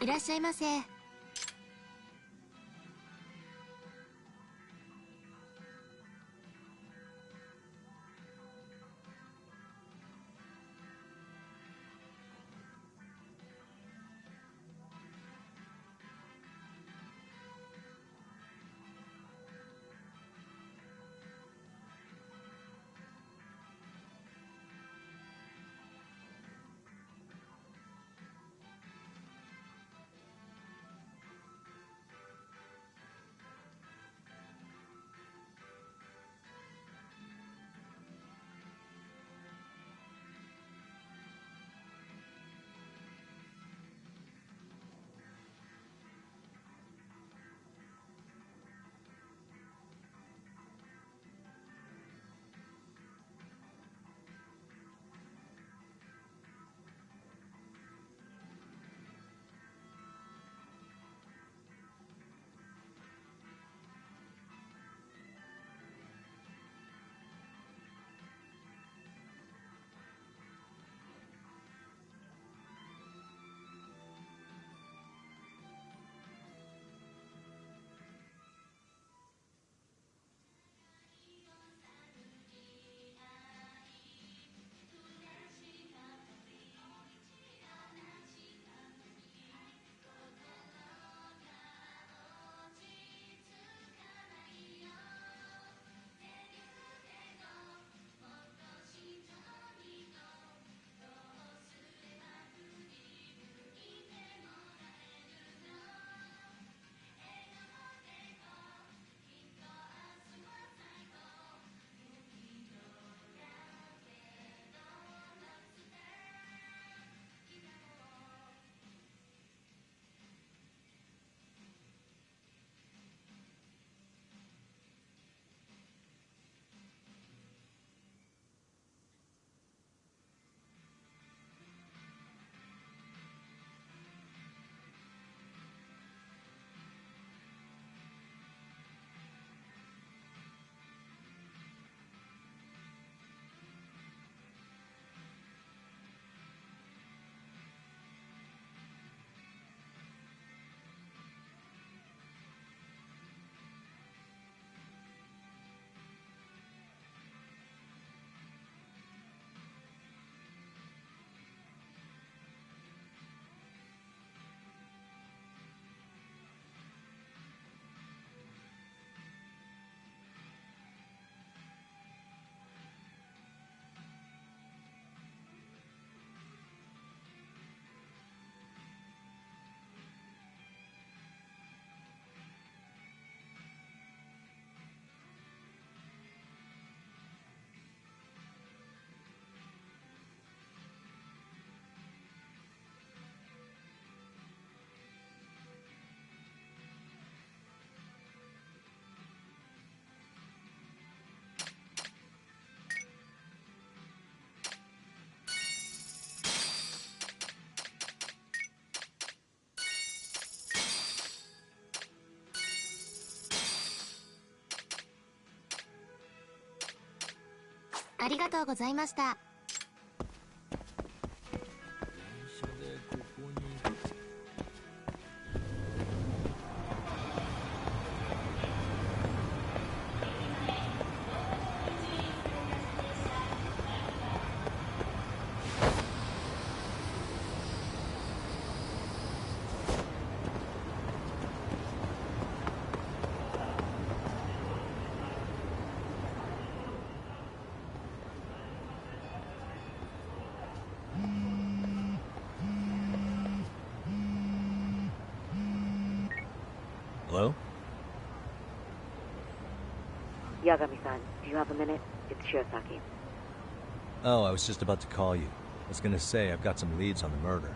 いらっしゃいませ。ありがとうございました。Hello? Yagami-san, do you have a minute? It's Shiosaki. Oh, I was just about to call you. I was gonna say, I've got some leads on the murder.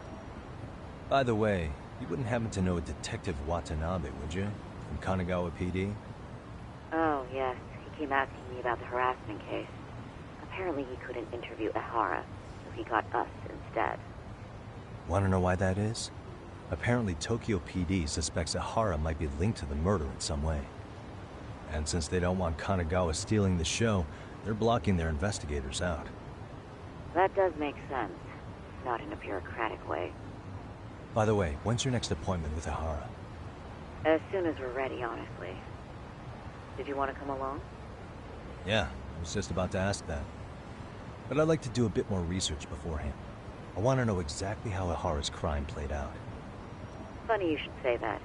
By the way, you wouldn't happen to know a Detective Watanabe, would you? From Kanagawa PD? Oh, yes. came asking me about the harassment case. Apparently he couldn't interview Ehara, so he got us instead. Want to know why that is? Apparently Tokyo PD suspects Ehara might be linked to the murder in some way. And since they don't want Kanagawa stealing the show, they're blocking their investigators out. That does make sense. Not in a bureaucratic way. By the way, when's your next appointment with Ehara? As soon as we're ready, honestly. Did you want to come along? Yeah, I was just about to ask that. But I'd like to do a bit more research beforehand. I want to know exactly how Ehara's crime played out. Funny you should say that.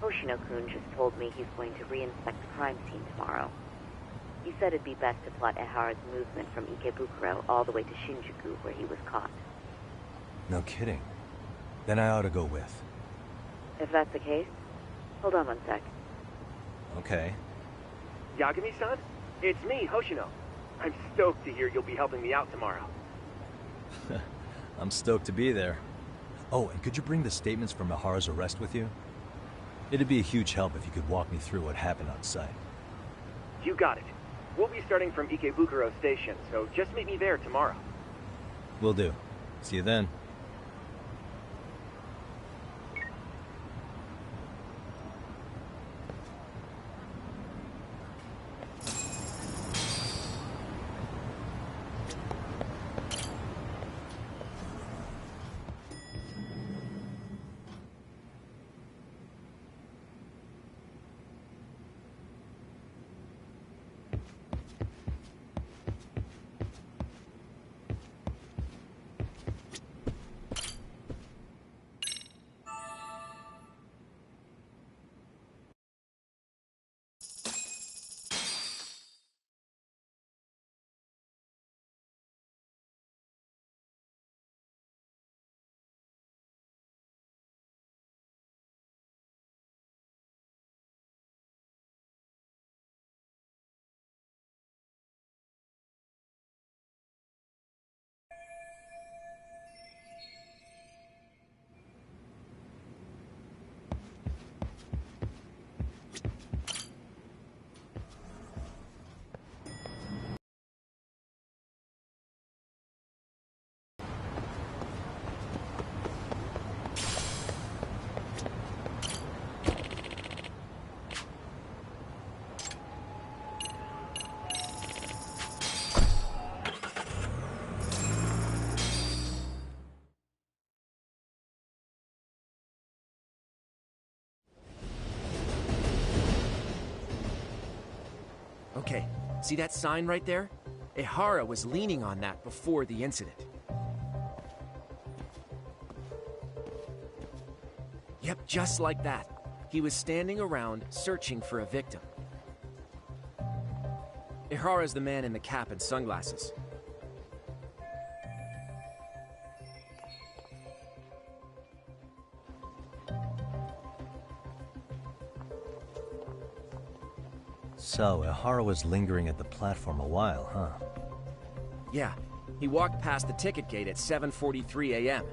Hoshino-kun just told me he's going to re-inspect the crime scene tomorrow. He said it'd be best to plot Ehara's movement from Ikebukuro all the way to Shinjuku, where he was caught. No kidding. Then I ought to go with. If that's the case, hold on one sec. Okay. Yagami-san? It's me, Hoshino. I'm stoked to hear you'll be helping me out tomorrow. I'm stoked to be there. Oh, and could you bring the statements from Ehara's arrest with you? It'd be a huge help if you could walk me through what happened on site. You got it. We'll be starting from Ikebukuro Station, so just meet me there tomorrow. Will do. See you then. Okay, see that sign right there? Ehara was leaning on that before the incident. Yep, just like that. He was standing around searching for a victim. Ehara's the man in the cap and sunglasses. So, Ehara was lingering at the platform a while, huh? Yeah, he walked past the ticket gate at 7:43 a.m.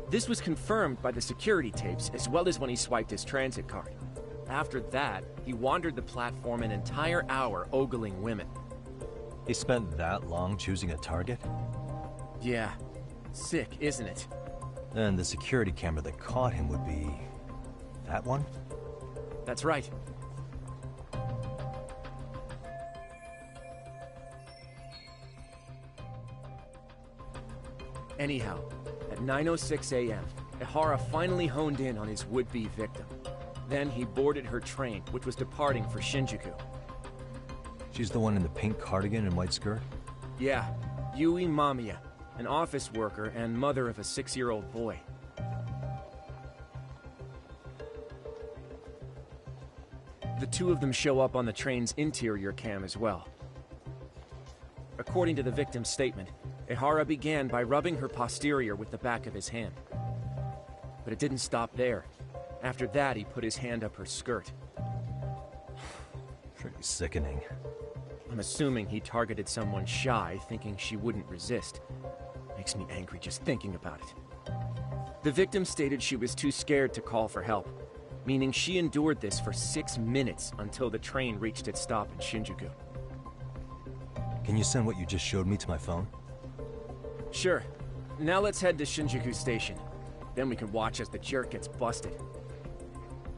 This was confirmed by the security tapes as well as when he swiped his transit card. After that, he wandered the platform an entire hour ogling women. He spent that long choosing a target? Yeah, sick, isn't it? And the security camera that caught him would be... that one? That's right. Anyhow, at 9:06 a.m., Ehara finally honed in on his would-be victim. Then he boarded her train, which was departing for Shinjuku. She's the one in the pink cardigan and white skirt? Yeah, Yui Mamiya, an office worker and mother of a 6-year-old boy. The two of them show up on the train's interior cam as well. According to the victim's statement, Ehara began by rubbing her posterior with the back of his hand. But it didn't stop there. After that, he put his hand up her skirt. Pretty sickening. I'm assuming he targeted someone shy, thinking she wouldn't resist. Makes me angry just thinking about it. The victim stated she was too scared to call for help, meaning she endured this for 6 minutes until the train reached its stop in Shinjuku. Can you send what you just showed me to my phone? Sure. Now let's head to Shinjuku Station. Then we can watch as the jerk gets busted.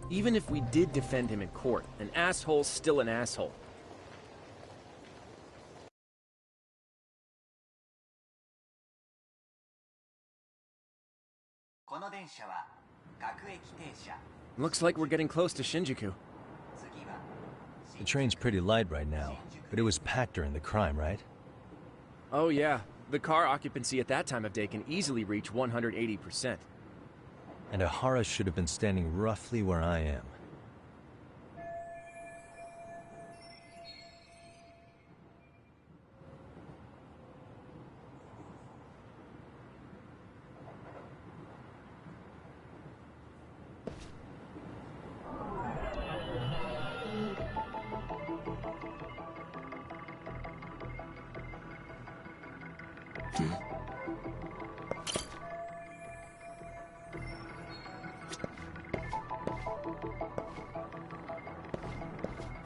Even if we did defend him in court, an asshole's still an asshole. Looks like we're getting close to Shinjuku. The train's pretty light right now, but it was packed during the crime, right? Oh yeah, the car occupancy at that time of day can easily reach 180%. And Ihara should have been standing roughly where I am.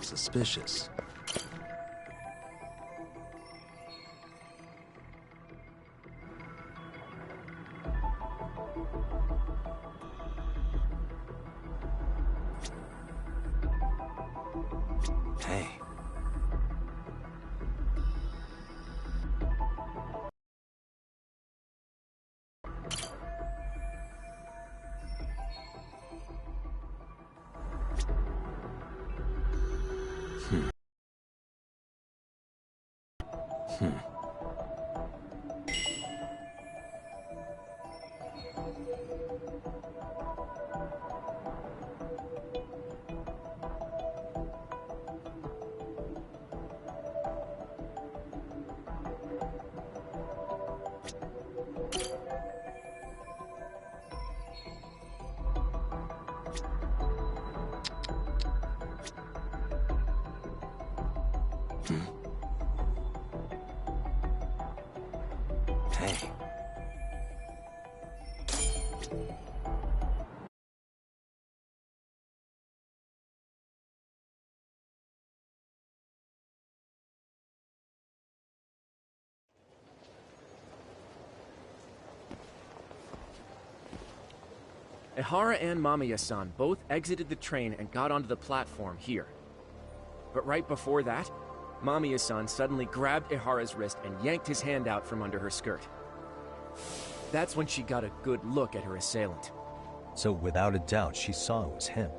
Suspicious. Hey. Hey. Ihara and Mamiya-san both exited the train and got onto the platform here. But right before that, Mamiya-san suddenly grabbed Ihara's wrist and yanked his hand out from under her skirt. That's when she got a good look at her assailant. So without a doubt, she saw it was him.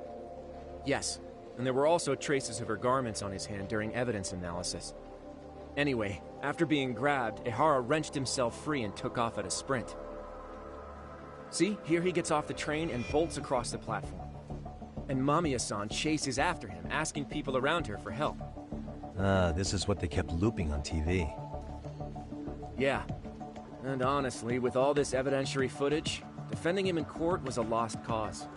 Yes, and there were also traces of her garments on his hand during evidence analysis. Anyway, after being grabbed, Ihara wrenched himself free and took off at a sprint. See, here he gets off the train and bolts across the platform. And Mamiya-san chases after him, asking people around her for help. Ah, this is what they kept looping on TV. Yeah. And honestly, with all this evidentiary footage, defending him in court was a lost cause.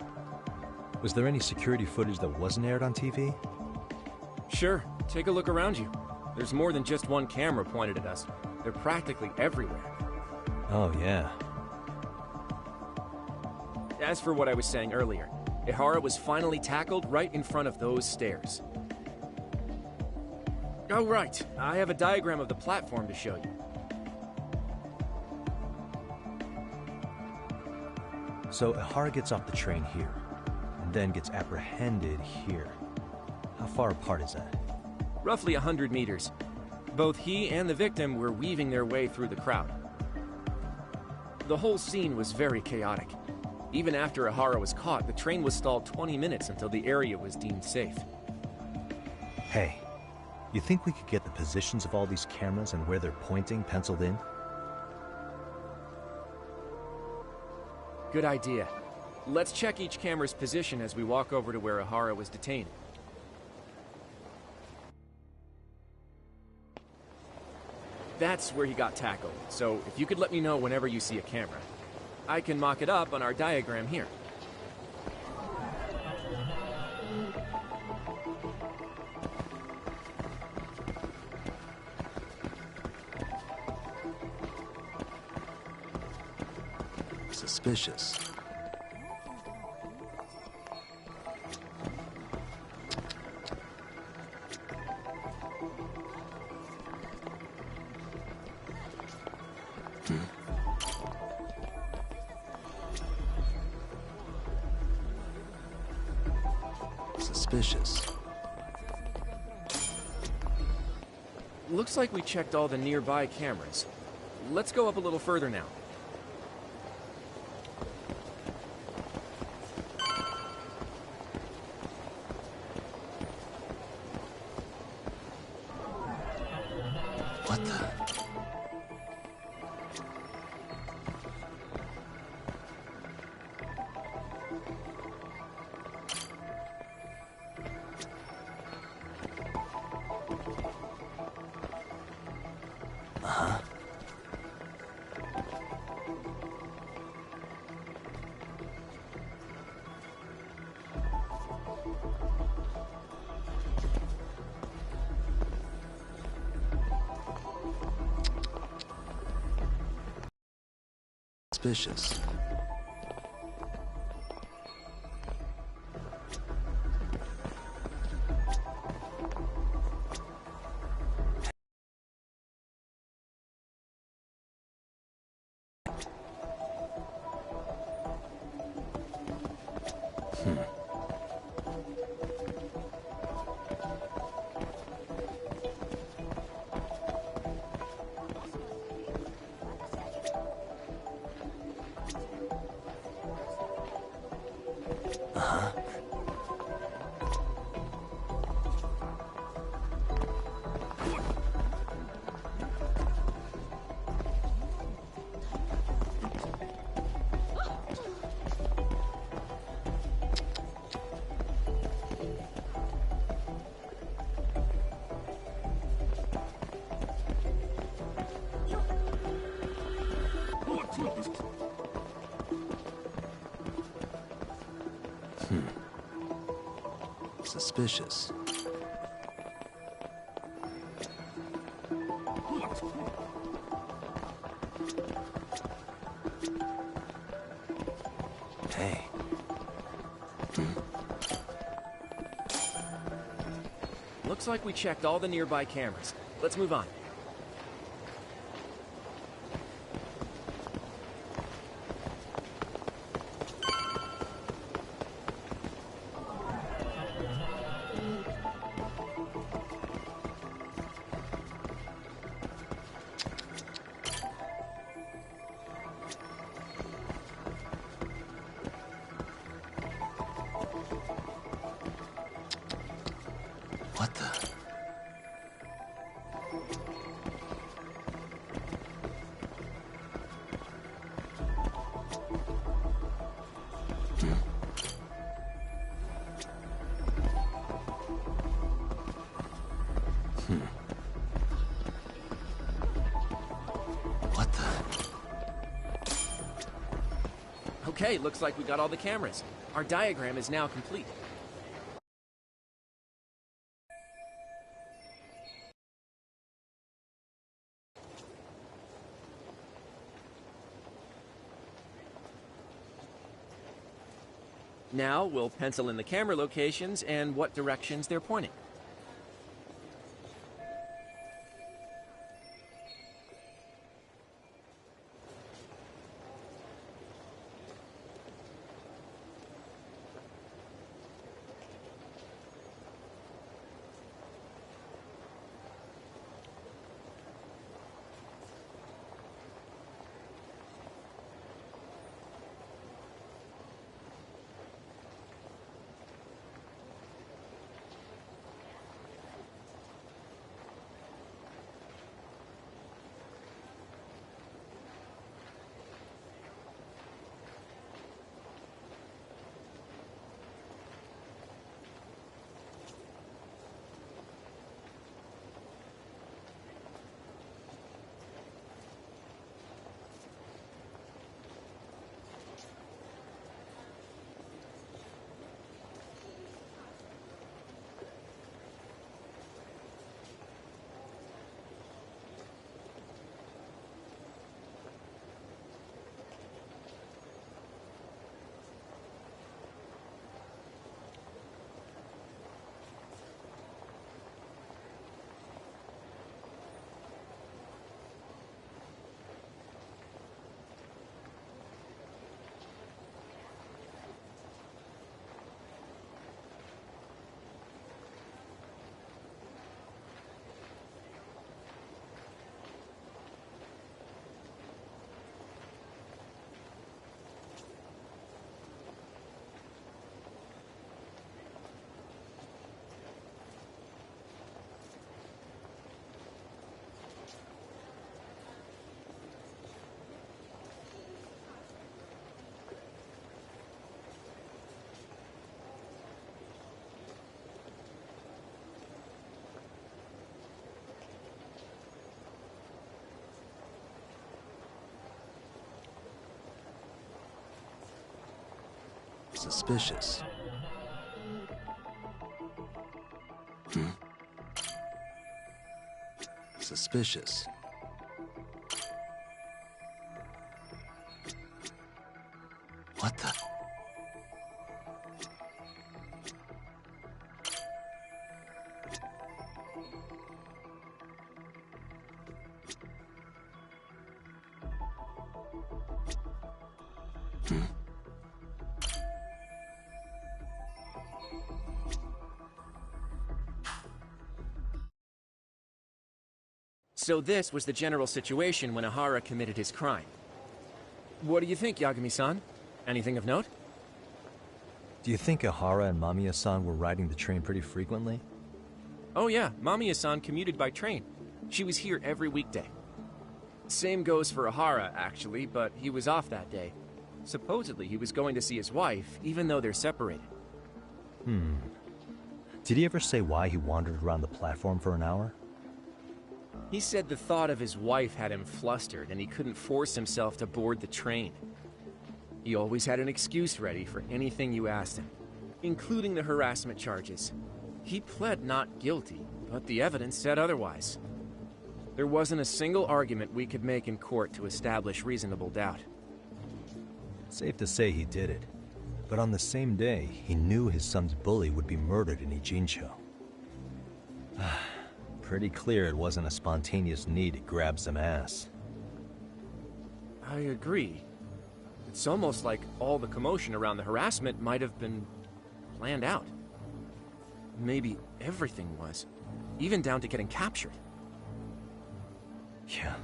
Was there any security footage that wasn't aired on TV? Sure. Take a look around you. There's more than just one camera pointed at us. They're practically everywhere. Oh, yeah. As for what I was saying earlier, Ihara was finally tackled right in front of those stairs. Oh, right. I have a diagram of the platform to show you. So Ihara gets off the train here, and then gets apprehended here. How far apart is that? Roughly 100 meters. Both he and the victim were weaving their way through the crowd. The whole scene was very chaotic. Even after Ihara was caught, the train was stalled 20 minutes until the area was deemed safe. Hey, you think we could get the positions of all these cameras and where they're pointing penciled in? Good idea. Let's check each camera's position as we walk over to where Ihara was detained. That's where he got tackled, so if you could let me know whenever you see a camera. I can mock it up on our diagram here. Suspicious. Suspicious. Looks like we checked all the nearby cameras. Let's go up a little further now. What the? Suspicious. Suspicious. Hey. Looks like we checked all the nearby cameras. Let's move on. What the? What the? Okay, looks like we got all the cameras. Our diagram is now complete. Now we'll pencil in the camera locations and what directions they're pointing. Suspicious. Suspicious. What the? So this was the general situation when Ihara committed his crime. What do you think, Yagami-san? Anything of note? Do you think Ihara and Mamiya-san were riding the train pretty frequently? Oh yeah, Mamiya-san commuted by train. She was here every weekday. Same goes for Ihara, actually, but he was off that day. Supposedly he was going to see his wife, even though they're separated. Did he ever say why he wandered around the platform for an hour? He said the thought of his wife had him flustered and he couldn't force himself to board the train. He always had an excuse ready for anything you asked him, including the harassment charges. He pled not guilty, but the evidence said otherwise. There wasn't a single argument we could make in court to establish reasonable doubt. Safe to say he did it. But on the same day, he knew his son's bully would be murdered in Ijincho. Pretty clear it wasn't a spontaneous need to grab some ass. I agree. It's almost like all the commotion around the harassment might have been planned out. Maybe everything was, even down to getting captured. Yeah.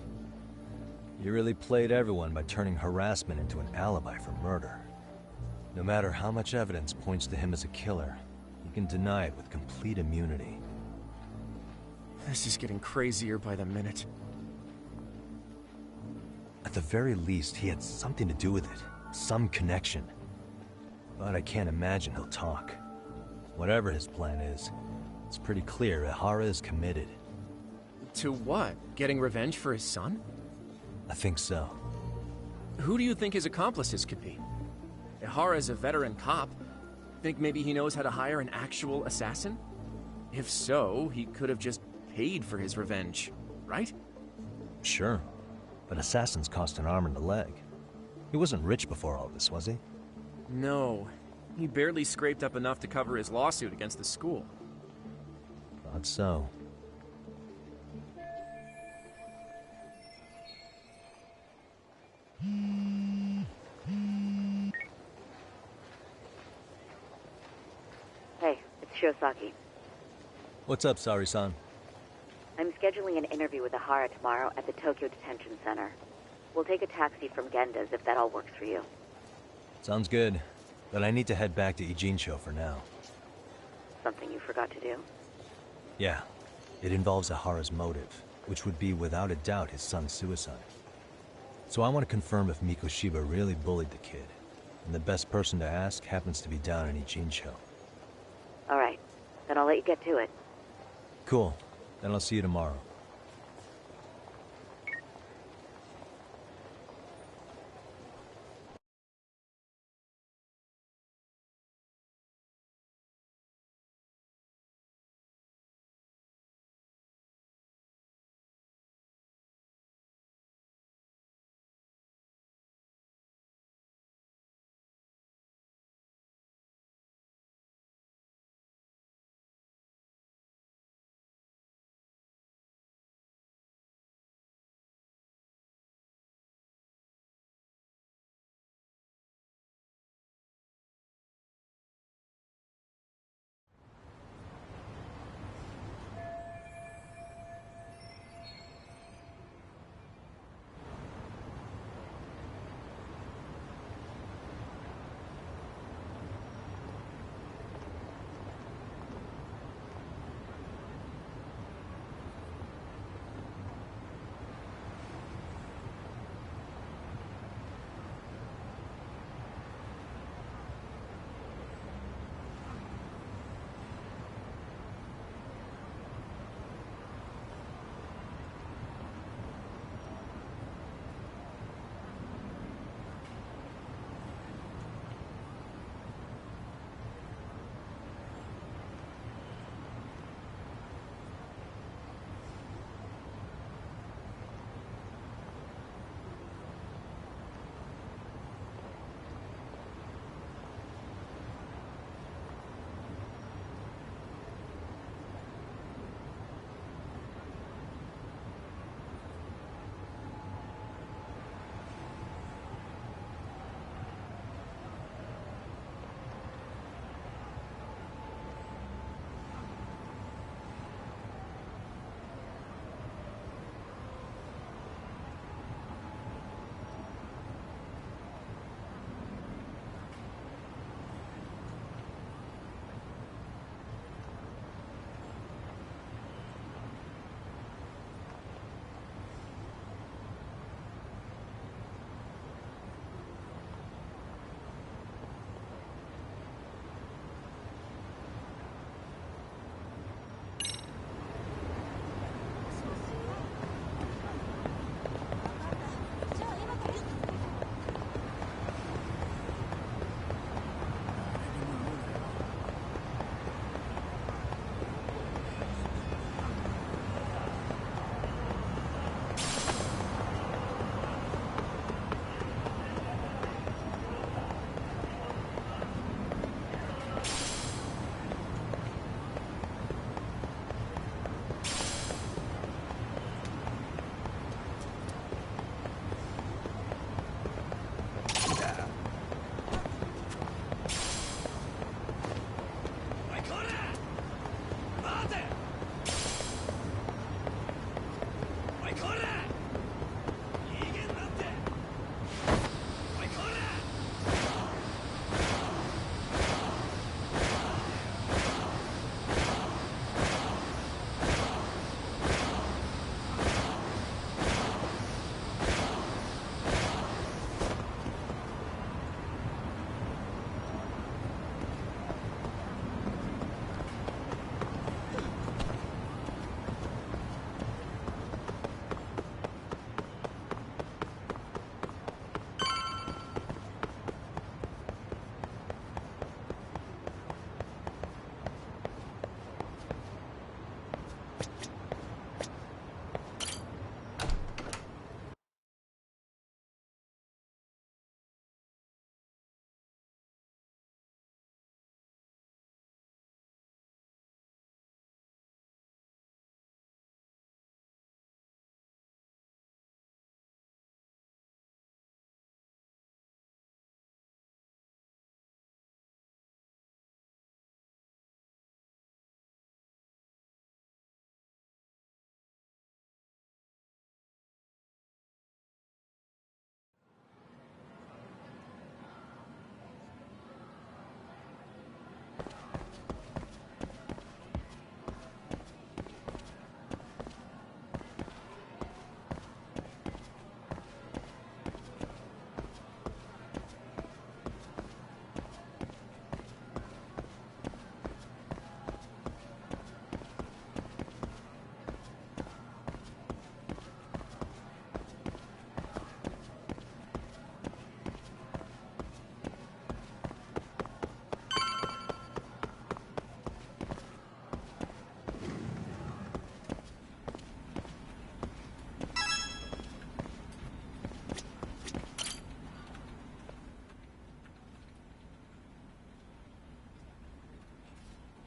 You really played everyone by turning harassment into an alibi for murder. No matter how much evidence points to him as a killer, you can deny it with complete immunity. This is getting crazier by the minute. At the very least, he had something to do with it. Some connection. But I can't imagine he'll talk. Whatever his plan is, it's pretty clear Ihara is committed. To what? Getting revenge for his son? I think so. Who do you think his accomplices could be? Ihara's a veteran cop. Think maybe he knows how to hire an actual assassin? If so, he could have just paid for his revenge, right? Sure. But assassins cost an arm and a leg. He wasn't rich before all this, was he? No. He barely scraped up enough to cover his lawsuit against the school. Thought so. Hey, it's Shiosaki. What's up, Sari-san? I'm scheduling an interview with Ihara tomorrow at the Tokyo Detention Center. We'll take a taxi from Genda's if that all works for you. Sounds good. But I need to head back to Ijincho for now. Something you forgot to do? Yeah. It involves Ihara's motive, which would be without a doubt his son's suicide. So I want to confirm if Mikoshiba really bullied the kid. And the best person to ask happens to be down in Ijincho. Alright. Then I'll let you get to it. Cool. Then I'll see you tomorrow.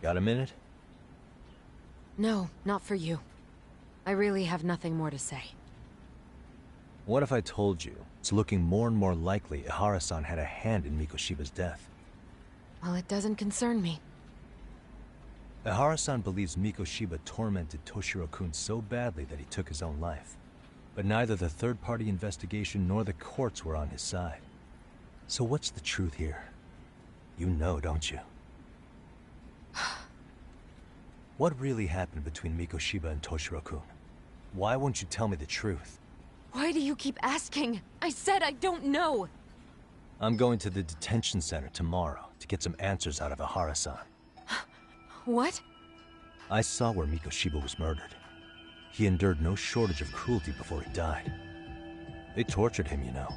Got a minute? No, not for you. I really have nothing more to say. What if I told you it's looking more and more likely Ihara-san had a hand in Mikoshiba's death? Well, it doesn't concern me. Ihara-san believes Mikoshiba tormented Toshiro-kun so badly that he took his own life. But neither the third-party investigation nor the courts were on his side. So what's the truth here? You know, don't you? What really happened between Mikoshiba and Toshiro-kun? Why won't you tell me the truth? Why do you keep asking? I said I don't know! I'm going to the detention center tomorrow to get some answers out of Ihara-san. What? I saw where Mikoshiba was murdered. He endured no shortage of cruelty before he died. They tortured him, you know.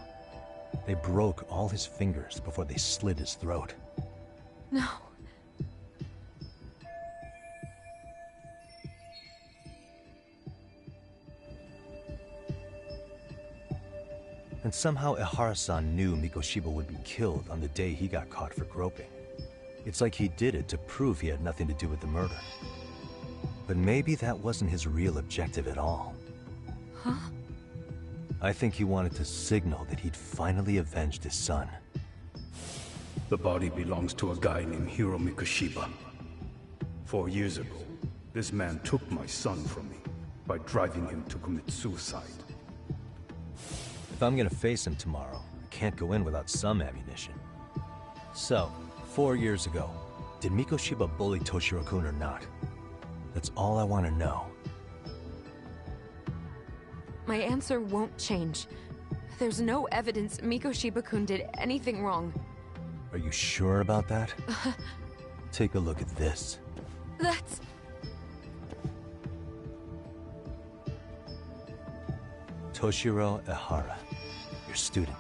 They broke all his fingers before they slit his throat. No. And somehow Ihara-san knew Mikoshiba would be killed on the day he got caught for groping. It's like he did it to prove he had nothing to do with the murder. But maybe that wasn't his real objective at all. Huh? I think he wanted to signal that he'd finally avenged his son. The body belongs to a guy named Hiro Mikoshiba. 4 years ago, this man took my son from me by driving him to commit suicide. If I'm gonna face him tomorrow, I can't go in without some ammunition. So, 4 years ago, did Mikoshiba bully Toshiro-kun or not? That's all I want to know. My answer won't change. There's no evidence Mikoshiba-kun did anything wrong. Are you sure about that? Take a look at this. That's... Toshiro Ihara, your student.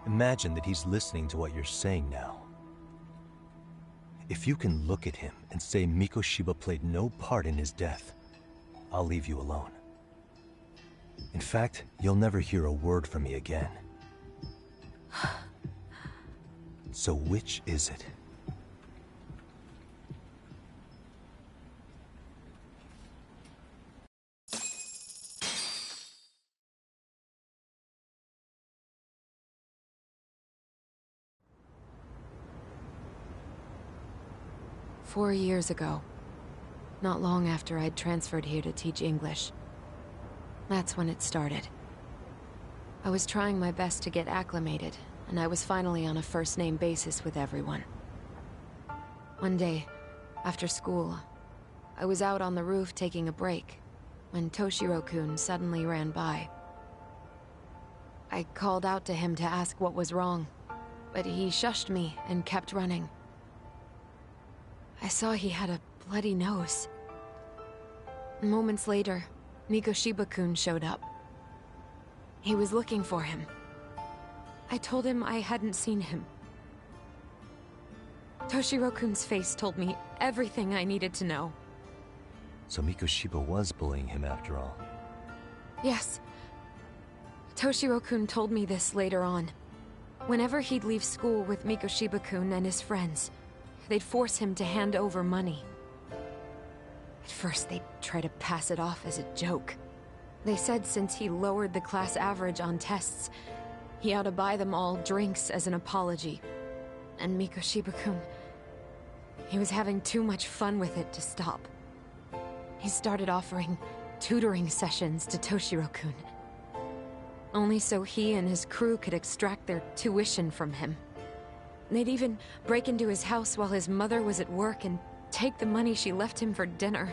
Imagine that he's listening to what you're saying now. If you can look at him and say Mikoshiba played no part in his death, I'll leave you alone. In fact, you'll never hear a word from me again. So which is it? "4 years ago, not long after I'd transferred here to teach English. That's when it started. I was trying my best to get acclimated, and I was finally on a first-name basis with everyone. One day, after school, I was out on the roof taking a break, when Toshiro-kun suddenly ran by. I called out to him to ask what was wrong, but he shushed me and kept running. I saw he had a bloody nose. Moments later, Mikoshiba-kun showed up. He was looking for him. I told him I hadn't seen him. Toshiro-kun's face told me everything I needed to know. So Mikoshiba was bullying him after all. Yes. Toshiro-kun told me this later on. Whenever he'd leave school with Mikoshiba-kun and his friends, they'd force him to hand over money. At first, they'd try to pass it off as a joke. They said since he lowered the class average on tests, he ought to buy them all drinks as an apology. And Mikoshiba-kun, he was having too much fun with it to stop. He started offering tutoring sessions to Toshiro-kun, only so he and his crew could extract their tuition from him. They'd even break into his house while his mother was at work and take the money she left him for dinner.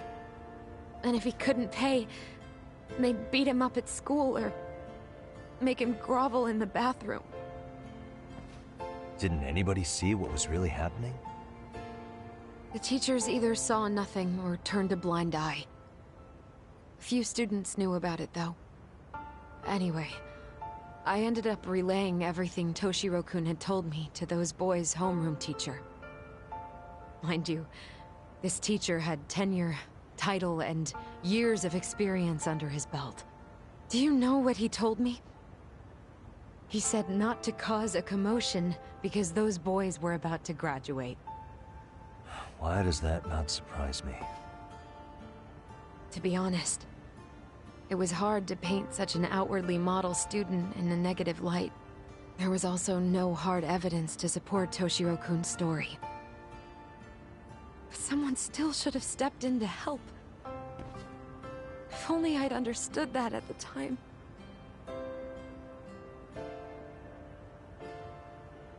And if he couldn't pay, they'd beat him up at school or make him grovel in the bathroom. Didn't anybody see what was really happening? The teachers either saw nothing or turned a blind eye. Few students knew about it, though. Anyway, I ended up relaying everything Toshiro-kun had told me to those boys' homeroom teacher. Mind you, this teacher had tenure, title, and years of experience under his belt. Do you know what he told me? He said not to cause a commotion because those boys were about to graduate. Why does that not surprise me? To be honest, it was hard to paint such an outwardly model student in a negative light. There was also no hard evidence to support Toshiro-kun's story. But someone still should have stepped in to help. If only I'd understood that at the time.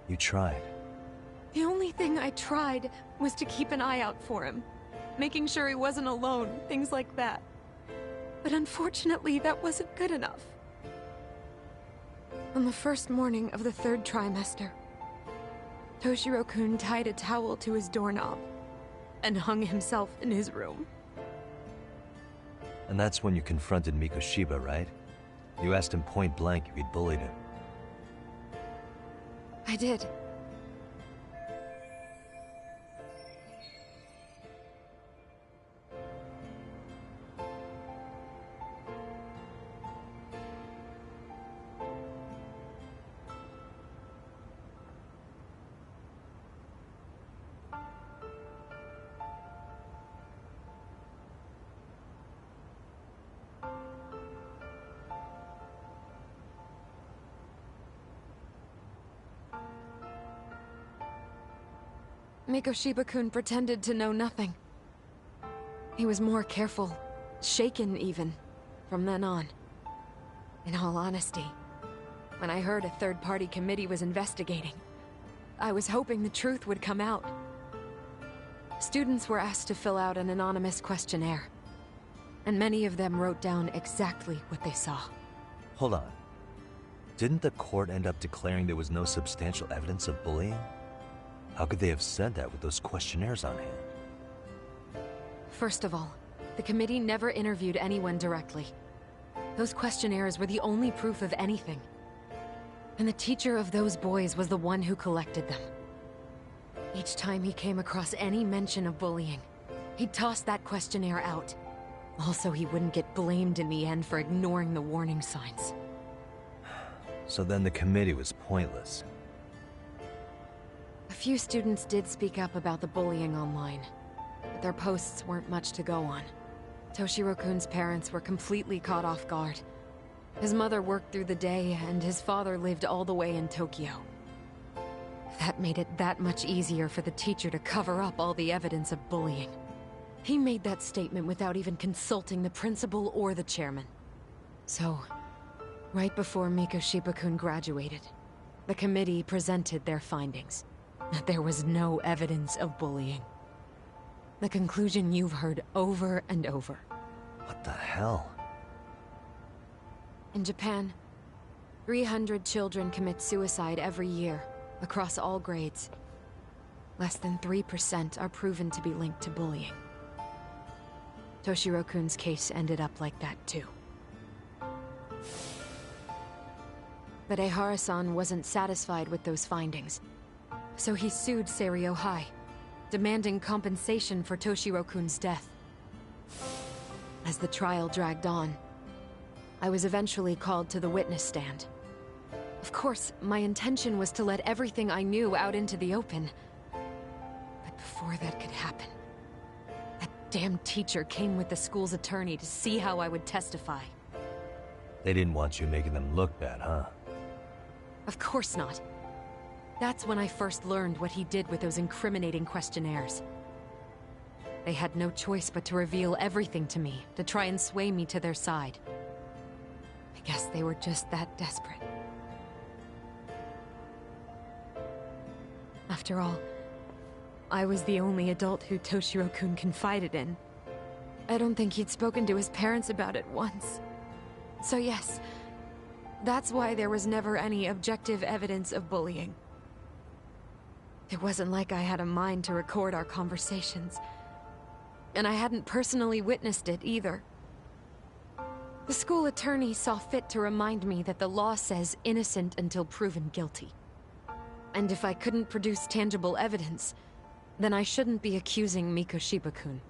You tried. The only thing I tried was to keep an eye out for him, making sure he wasn't alone, things like that. But unfortunately, that wasn't good enough. On the first morning of the 3rd trimester, Toshiro-kun tied a towel to his doorknob and hung himself in his room. And that's when you confronted Mikoshiba, right? You asked him point blank if he'd bullied him. I did. Mikoshiba-kun pretended to know nothing. He was more careful, shaken even, from then on. In all honesty, when I heard a third-party committee was investigating, I was hoping the truth would come out. Students were asked to fill out an anonymous questionnaire, and many of them wrote down exactly what they saw. Hold on. Didn't the court end up declaring there was no substantial evidence of bullying? How could they have said that with those questionnaires on hand? First of all, the committee never interviewed anyone directly. Those questionnaires were the only proof of anything. And the teacher of those boys was the one who collected them. Each time he came across any mention of bullying, he'd toss that questionnaire out. Also, he wouldn't get blamed in the end for ignoring the warning signs. So then the committee was pointless. A few students did speak up about the bullying online, but their posts weren't much to go on. Toshiro-kun's parents were completely caught off guard. His mother worked through the day, and his father lived all the way in Tokyo. That made it that much easier for the teacher to cover up all the evidence of bullying. He made that statement without even consulting the principal or the chairman. So, right before Mikoshiba-kun graduated, the committee presented their findings. That there was no evidence of bullying. The conclusion you've heard over and over. What the hell? In Japan, 300 children commit suicide every year, across all grades. Less than 3% are proven to be linked to bullying. Toshiro-kun's case ended up like that too. But Ehara-san wasn't satisfied with those findings. So he sued Seiryo High, demanding compensation for Toshiro-kun's death. As the trial dragged on, I was eventually called to the witness stand. Of course, my intention was to let everything I knew out into the open. But before that could happen, that damn teacher came with the school's attorney to see how I would testify. They didn't want you making them look bad, huh? Of course not. That's when I first learned what he did with those incriminating questionnaires. They had no choice but to reveal everything to me, to try and sway me to their side. I guess they were just that desperate. After all, I was the only adult who Toshiro-kun confided in. I don't think he'd spoken to his parents about it once. So yes, that's why there was never any objective evidence of bullying. It wasn't like I had a mind to record our conversations. And I hadn't personally witnessed it either. The school attorney saw fit to remind me that the law says innocent until proven guilty. And if I couldn't produce tangible evidence, then I shouldn't be accusing Mikoshiba-kun.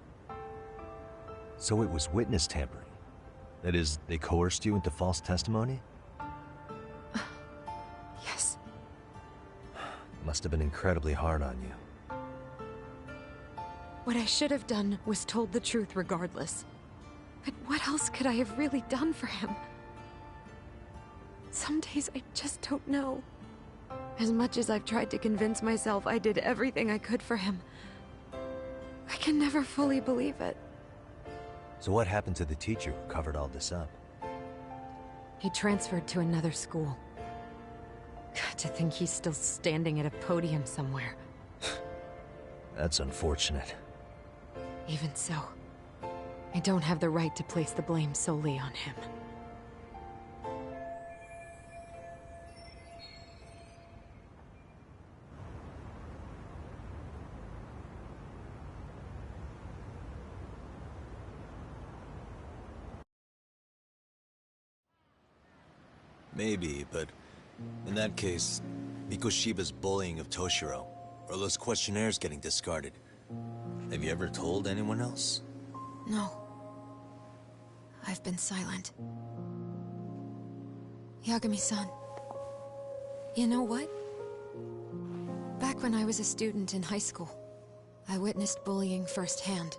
So it was witness tampering? That is, they coerced you into false testimony? Yes. Must have been incredibly hard on you. What I should have done was told the truth regardless. But what else could I have really done for him? Some days I just don't know. As much as I've tried to convince myself I did everything I could for him, I can never fully believe it. So what happened to the teacher who covered all this up? He transferred to another school. To think he's still standing at a podium somewhere. That's unfortunate. Even so, I don't have the right to place the blame solely on him. Maybe, but in that case, Mikoshiba's bullying of Toshiro, or those questionnaires getting discarded. Have you ever told anyone else? No. I've been silent. Yagami-san. You know what? Back when I was a student in high school, I witnessed bullying firsthand.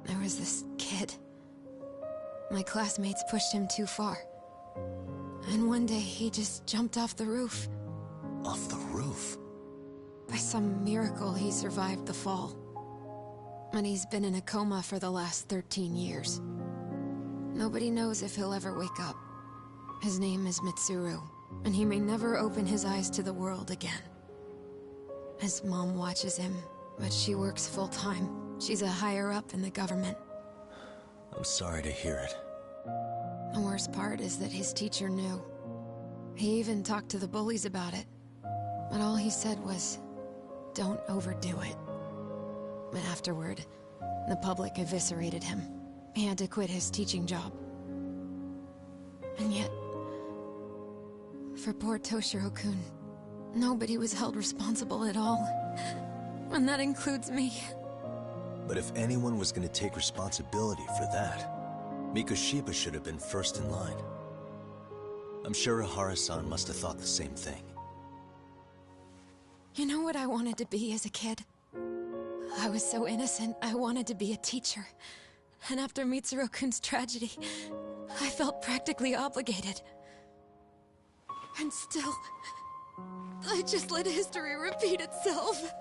There was this kid. My classmates pushed him too far. And one day he just jumped off the roof. Off the roof? By some miracle, he survived the fall. And he's been in a coma for the last 13 years. Nobody knows if he'll ever wake up. His name is Mitsuru, and he may never open his eyes to the world again. His mom watches him, but she works full-time. She's a higher-up in the government. I'm sorry to hear it. The worst part is that his teacher knew. He even talked to the bullies about it. But all he said was, don't overdo it. But afterward, the public eviscerated him. He had to quit his teaching job. And yet, for poor Toshiro-kun, nobody was held responsible at all. And that includes me. But if anyone was going to take responsibility for that, Mikoshiba should have been first in line. I'm sure Ihara-san must have thought the same thing. You know what I wanted to be as a kid? I was so innocent, I wanted to be a teacher. And after Mitsuru-kun's tragedy, I felt practically obligated. And still, I just let history repeat itself.